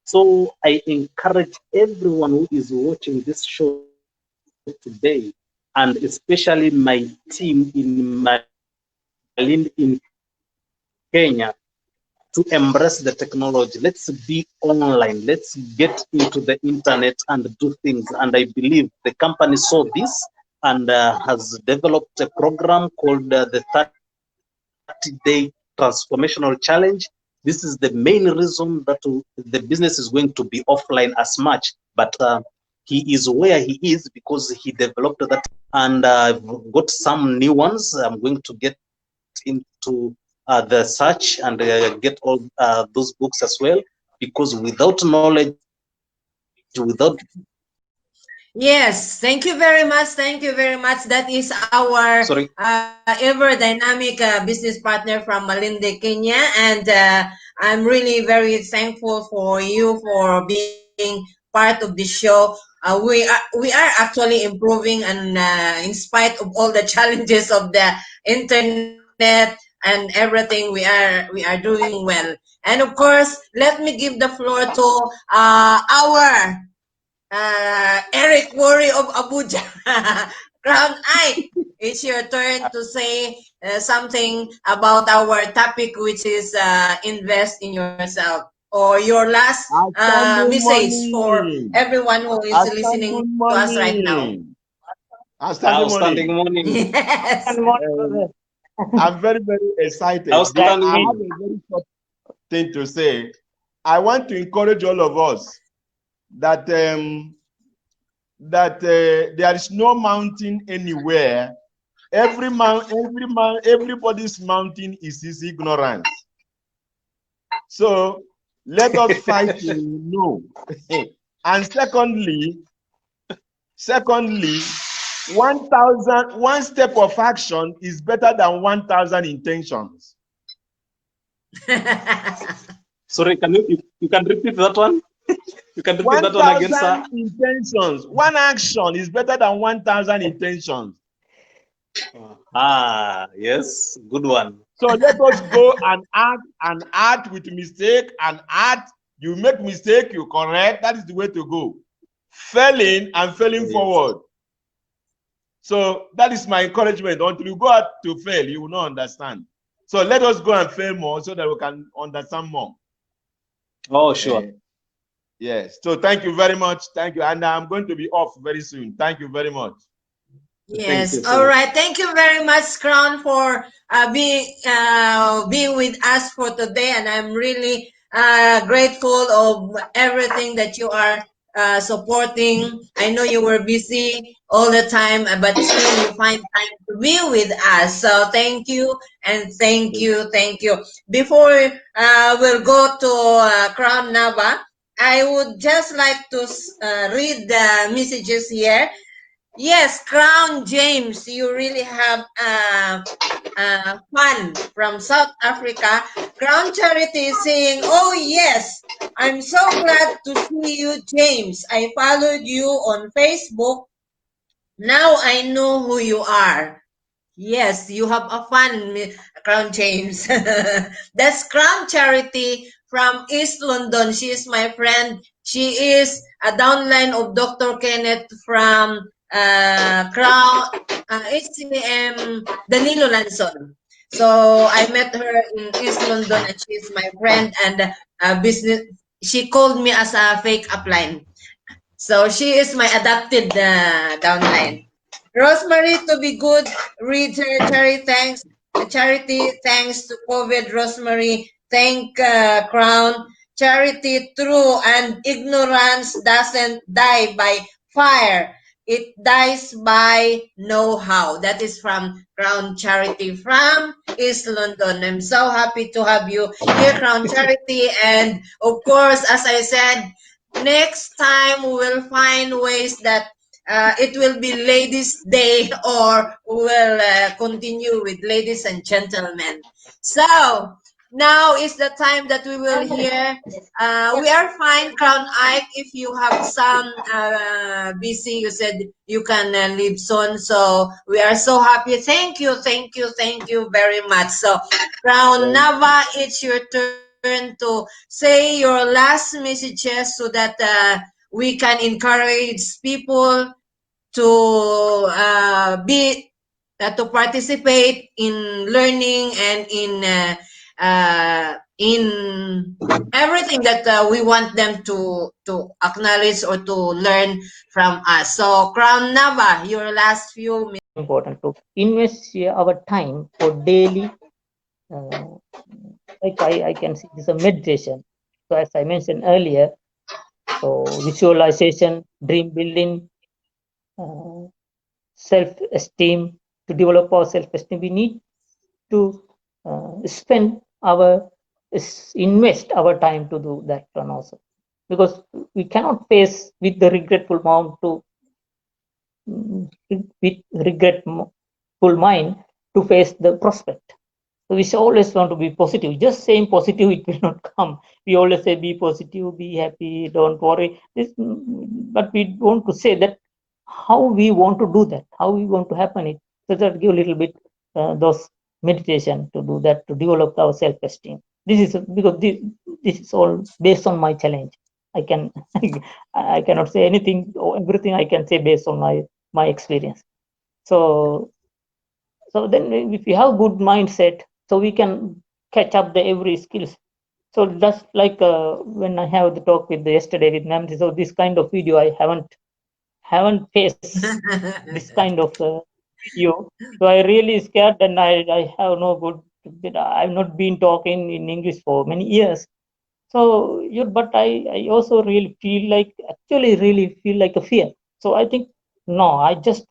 So I encourage everyone who is watching this show today, and especially my team in Malindi in Kenya, to embrace the technology. Let's be online. Let's get into the internet and do things. And I believe the company saw this, and has developed a program called the 30-day transformational challenge. This is the main reason that the business is going to be offline as much, but he is where he is because he developed that. And I've got some new ones. I'm going to get into the search and get all those books as well, because without knowledge, without skills, without Yes, thank you very much. Thank you very much. That is our sorry. ever dynamic business partner from Malindi, Kenya. And I'm really very thankful for you for being part of the show. We are actually improving, and in spite of all the challenges of the internet and everything, we are doing well. And of course, let me give the floor to our Eric Worry of Abuja. Crown Ike, it's your turn to say something about our topic, which is invest in yourself, or your last Outstanding message for morning. everyone who is listening Outstanding to us right now. morning. Outstanding Outstanding morning. morning. Yes. And what, Um, I'm very, very excited. Outstanding I have morning. a very short thing to say. I want to encourage all of us that there is no mountain anywhere. Everybody's mountain is his ignorance. So let us fight to know. And secondly, 1 step of action is better than 1,000 intentions. Sorry, you can repeat that one? You can repeat that one again, sir? 1,000 intentions. One action is better than 1,000 intentions. Yes, good one. So let us go and act with mistake and act. You make mistake, you correct. That is the way to go. Failing and failing Yes. forward. So that is my encouragement. Until you go out to fail, you will not understand. So let us go and fail more so that we can understand more. Oh, sure. Yes. So thank you very much. Thank you. And I'm going to be off very soon. Thank you very much. Yes. Thank you, All sir. right. Thank you very much, Crown, for being with us for today, and I'm really grateful of everything that you are supporting. I know you were busy all the time, but still you find time to be with us. So thank you, and thank you, thank you. Before we'll go to Crown Nava, I would just like to read the messages here. Yes, Crown James, you really have fun from South Africa. Crown Charity is saying, "Oh yes, I'm so glad to see you, James. I followed you on Facebook. Now I know who you are." Yes, you have a fun, Crown James. That's Crown Charity from East London. She is my friend. She is a downline of Dr. Kenneth from Crown HCM Danilo Lanson. So I met her in East London, and she is my friend and business. She called me as a fake upline. So she is my adopted downline. Rosemary to be good, read her charity thanks to COVID. Rosemary, thank Crown. Charity true, and ignorance doesn't die by fire. It dies by know-how. That is from Crown Charity from East London. I'm so happy to have you here, Crown Charity. And of course, as I said, next time we will find ways that it will be Ladies' Day, or we will continue with ladies and gentlemen. So now is the time that we will hear. We are fine, Crown Ike. If you have some busy, you said you can leave soon. So we are so happy. Thank you, thank you, thank you very much. So Crown Nava, it's your turn to say your last messages so that we can encourage people to be to participate in learning and in everything that we want them to acknowledge or to learn from us. So Crown Nava, your last few minutes. important to invest our time for daily, like I can see this a meditation. So as I mentioned earlier, so visualization, dream building, self-esteem. To develop our self-esteem, we need to invest our time to do that one also, because we cannot face with the regretful mind with regretful mind to face the prospect. So we always want to be positive. Just saying positive, it will not come. We always say be positive, be happy, don't worry. But we want to say that how we want to do that, how we want to happen it. So that give a little bit those meditation to do that, to develop our self-esteem. This is because this is all based on my challenge. I can I cannot say anything or everything I can say based on my experience. So then if we have good mindset, so we can catch up the every skills. So that's like when I have the talk with yesterday with Namdi. So this kind of video I haven't faced this kind of video. So I really scared, and I have no good. I've not been talking in English for many years. So but I also really feel like a fear. So I think no, I just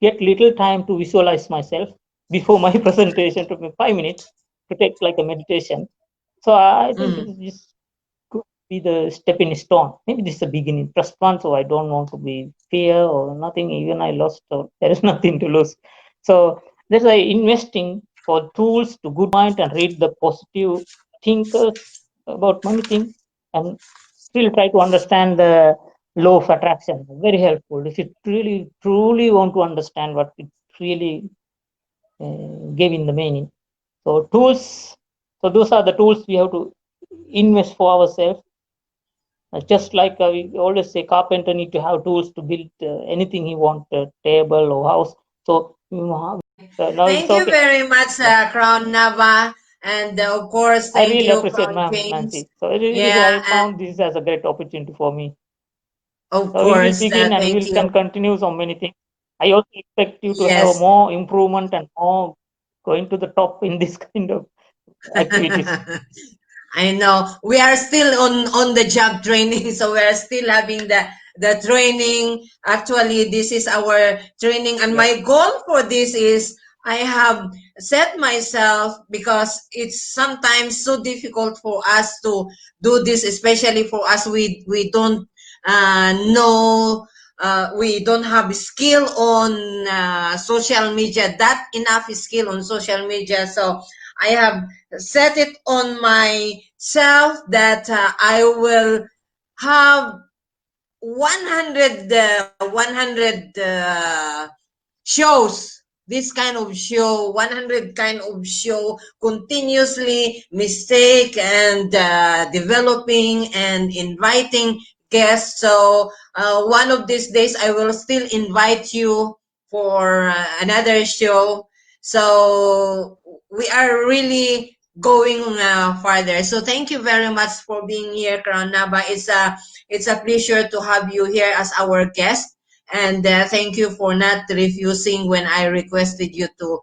get little time to visualize myself before my presentation. Took me 5 minutes to take like a meditation. So I think this could be the stepping stone. Maybe this is the beginning, trust one. So I don't want to be fear or nothing. Even I lost, so there is nothing to lose. So that's why investing for tools to good mind and read the positive thinkers about many things, and still try to understand the law of attraction. Very helpful if you really truly want to understand what it really gave in the meaning. So tools. So those are the tools we have to invest for ourselves. Just like we always say, carpenter need to have tools to build anything he want, table or house. So now it's Thank you okay. very much, Yeah. Crown Nava. And of course, I thank really you, appreciate Crown Ma'am James. Nancy. So I Yeah, found this as a great opportunity for me. of So we will course. begin and Thank we you. can continue so many things. I also expect you to have Yes. more improvement and more going to the top in this kind of activities. I know we are still on the job training, so we are still having the training. Actually, this is our training, and Yeah. my goal for this is I have set myself, because it's sometimes so difficult for us to do this, especially for us we don't know. We don't have skill on social media, that enough skill on social media. So I have set it on myself that I will have 100 shows, this kind of show, 100 kind of show, continuously mistake and developing and inviting guests. So one of these days I will still invite you for another show. So we are really going farther. So thank you very much for being here, Crown Naba. It's a pleasure to have you here as our guest. And thank you for not refusing when I requested you to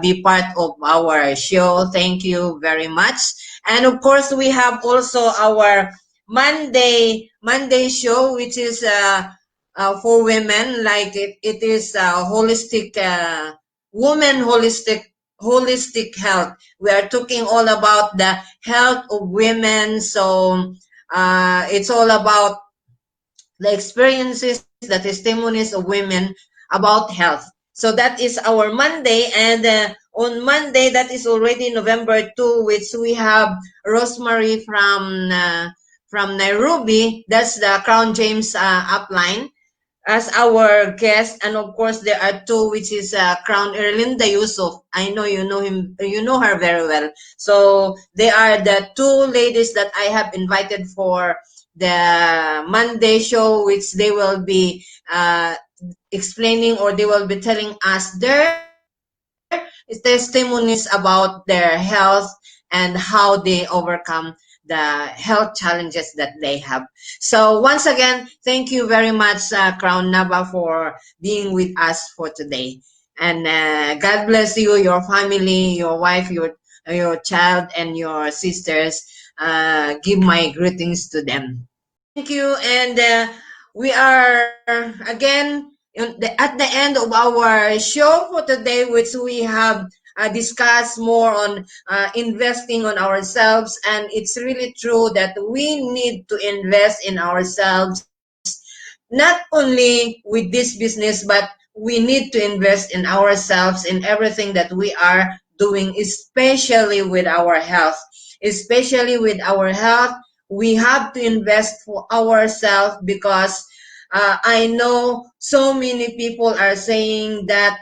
be part of our show. Thank you very much. And of course, we have also our Monday show, which is for women. Like it is holistic woman holistic health. We are talking all about the health of women. So it's all about the experiences, the testimonies of women about health. So that is our Monday, and on Monday, that is already November 2, which we have Rosemary from Nairobi. That's the Crown James upline as our guest. And of course there are two, which is Crown Erlinda Yusuf. I know you know him, you know her very well. So they are the two ladies that I have invited for the Monday show, which they will be explaining, or they will be telling us their testimonies about their health and how they overcome the health challenges that they have. So once again, thank you very much, Crown Naba, for being with us for today. And God bless you, your family, your wife, your child, and your sisters. Give my greetings to them. Thank you. And we are again at the end of our show for today, which we have discussed more on investing on ourselves. And it's really true that we need to invest in ourselves, not only with this business, but we need to invest in ourselves in everything that we are doing, especially with our health. Especially with our health, we have to invest for ourselves because I know so many people are saying that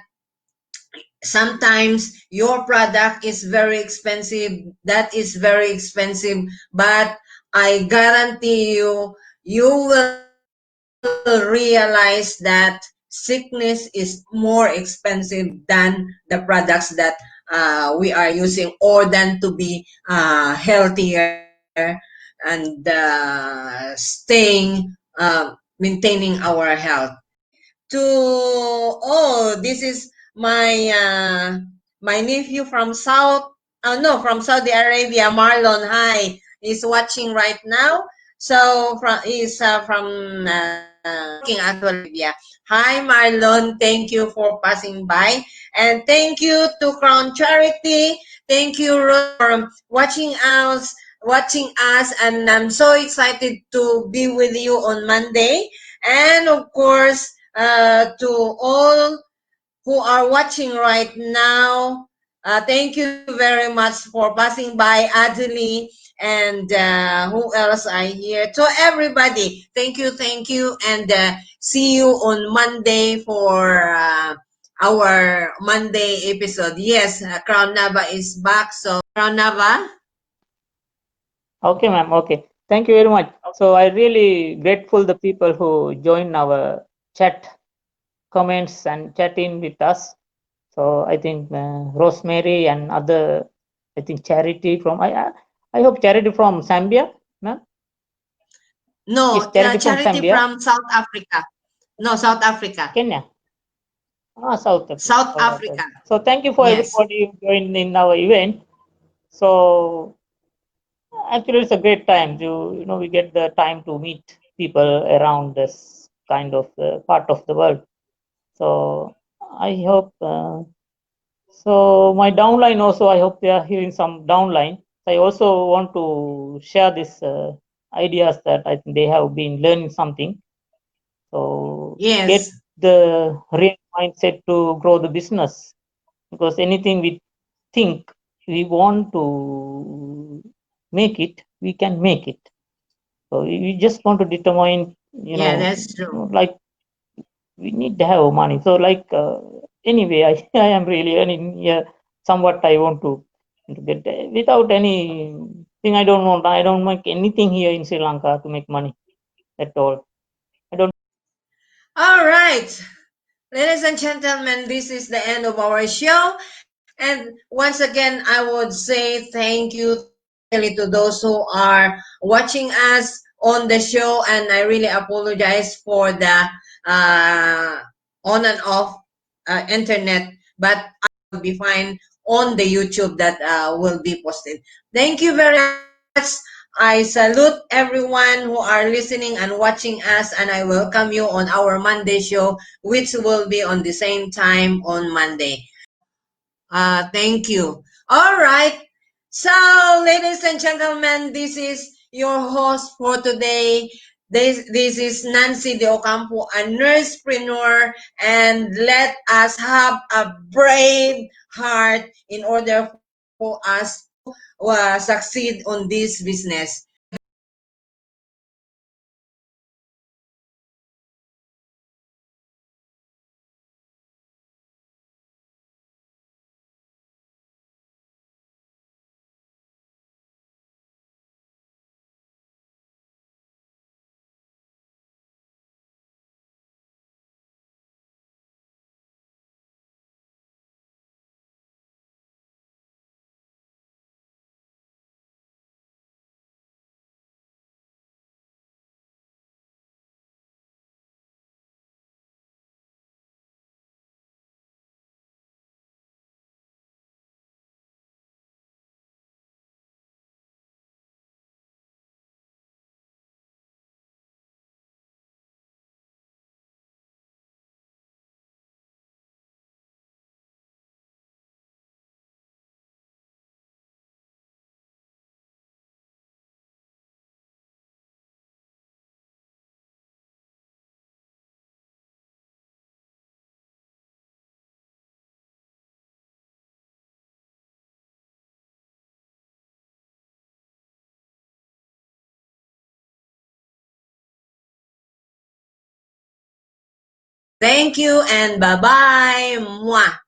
sometimes your product is very expensive, that is very expensive, but I guarantee you, you will realize that sickness is more expensive than the products that we are using, or than to be healthier and staying, maintaining our health. To oh, this is my my nephew from South no, from Saudi Arabia, Marlon. Hi, he's watching right now. So he's from working actually Arabia. Hi Marlon, thank you for passing by, and thank you to Crown Charity. Thank you Ruth for watching us, and I'm so excited to be with you on Monday. And of course, to all who are watching right now, thank you very much for passing by, Adeli, and who else I here? To everybody, thank you, and see you on Monday for our Monday episode. Yes, Crown Nava is back. So, Crown Nava. Okay, ma'am. Okay. Thank you very much. So I really grateful the people who join our chat comments and chatting with us. So I think Rosemary and other, I think Charity from I hope Charity from Zambia, ma'am. Is No, Charity from Charity Zambia? from South Africa. No, South Africa. Kenya. South Africa. South All right, all right. Africa. So thank you for Yes. everybody who joined in our event. So actually, it's a great time to we get the time to meet people around this kind of part of the world. So I hope. So my downline also, I hope they are hearing some downline. I also want to share this ideas that I think they have been learning something. So get Yes. the real mindset to grow the business, because anything we think we want to make it, we can make it. So we just want to determine, Yeah, that's true. like we need to have money. So like anyway, I am really earning here somewhat. I want to get without anything. I don't make anything here in Sri Lanka to make money at all. I don't. All right. Ladies and gentlemen, this is the end of our show. And once again, I would say thank you, especially to those who are watching us on the show. And I really apologize for the uh, on and off internet, but I will be fine on the YouTube that will be posted. Thank you very much. I salute everyone who are listening and watching us, and I welcome you on our Monday show, which will be on the same time on Monday. Thank you. All right. So, ladies and gentlemen, this is your host for today. This is Nancy De Ocampo, a nursepreneur, and let us have a brave heart in order for us to succeed on this business. Thank you and bye-bye. Mwah.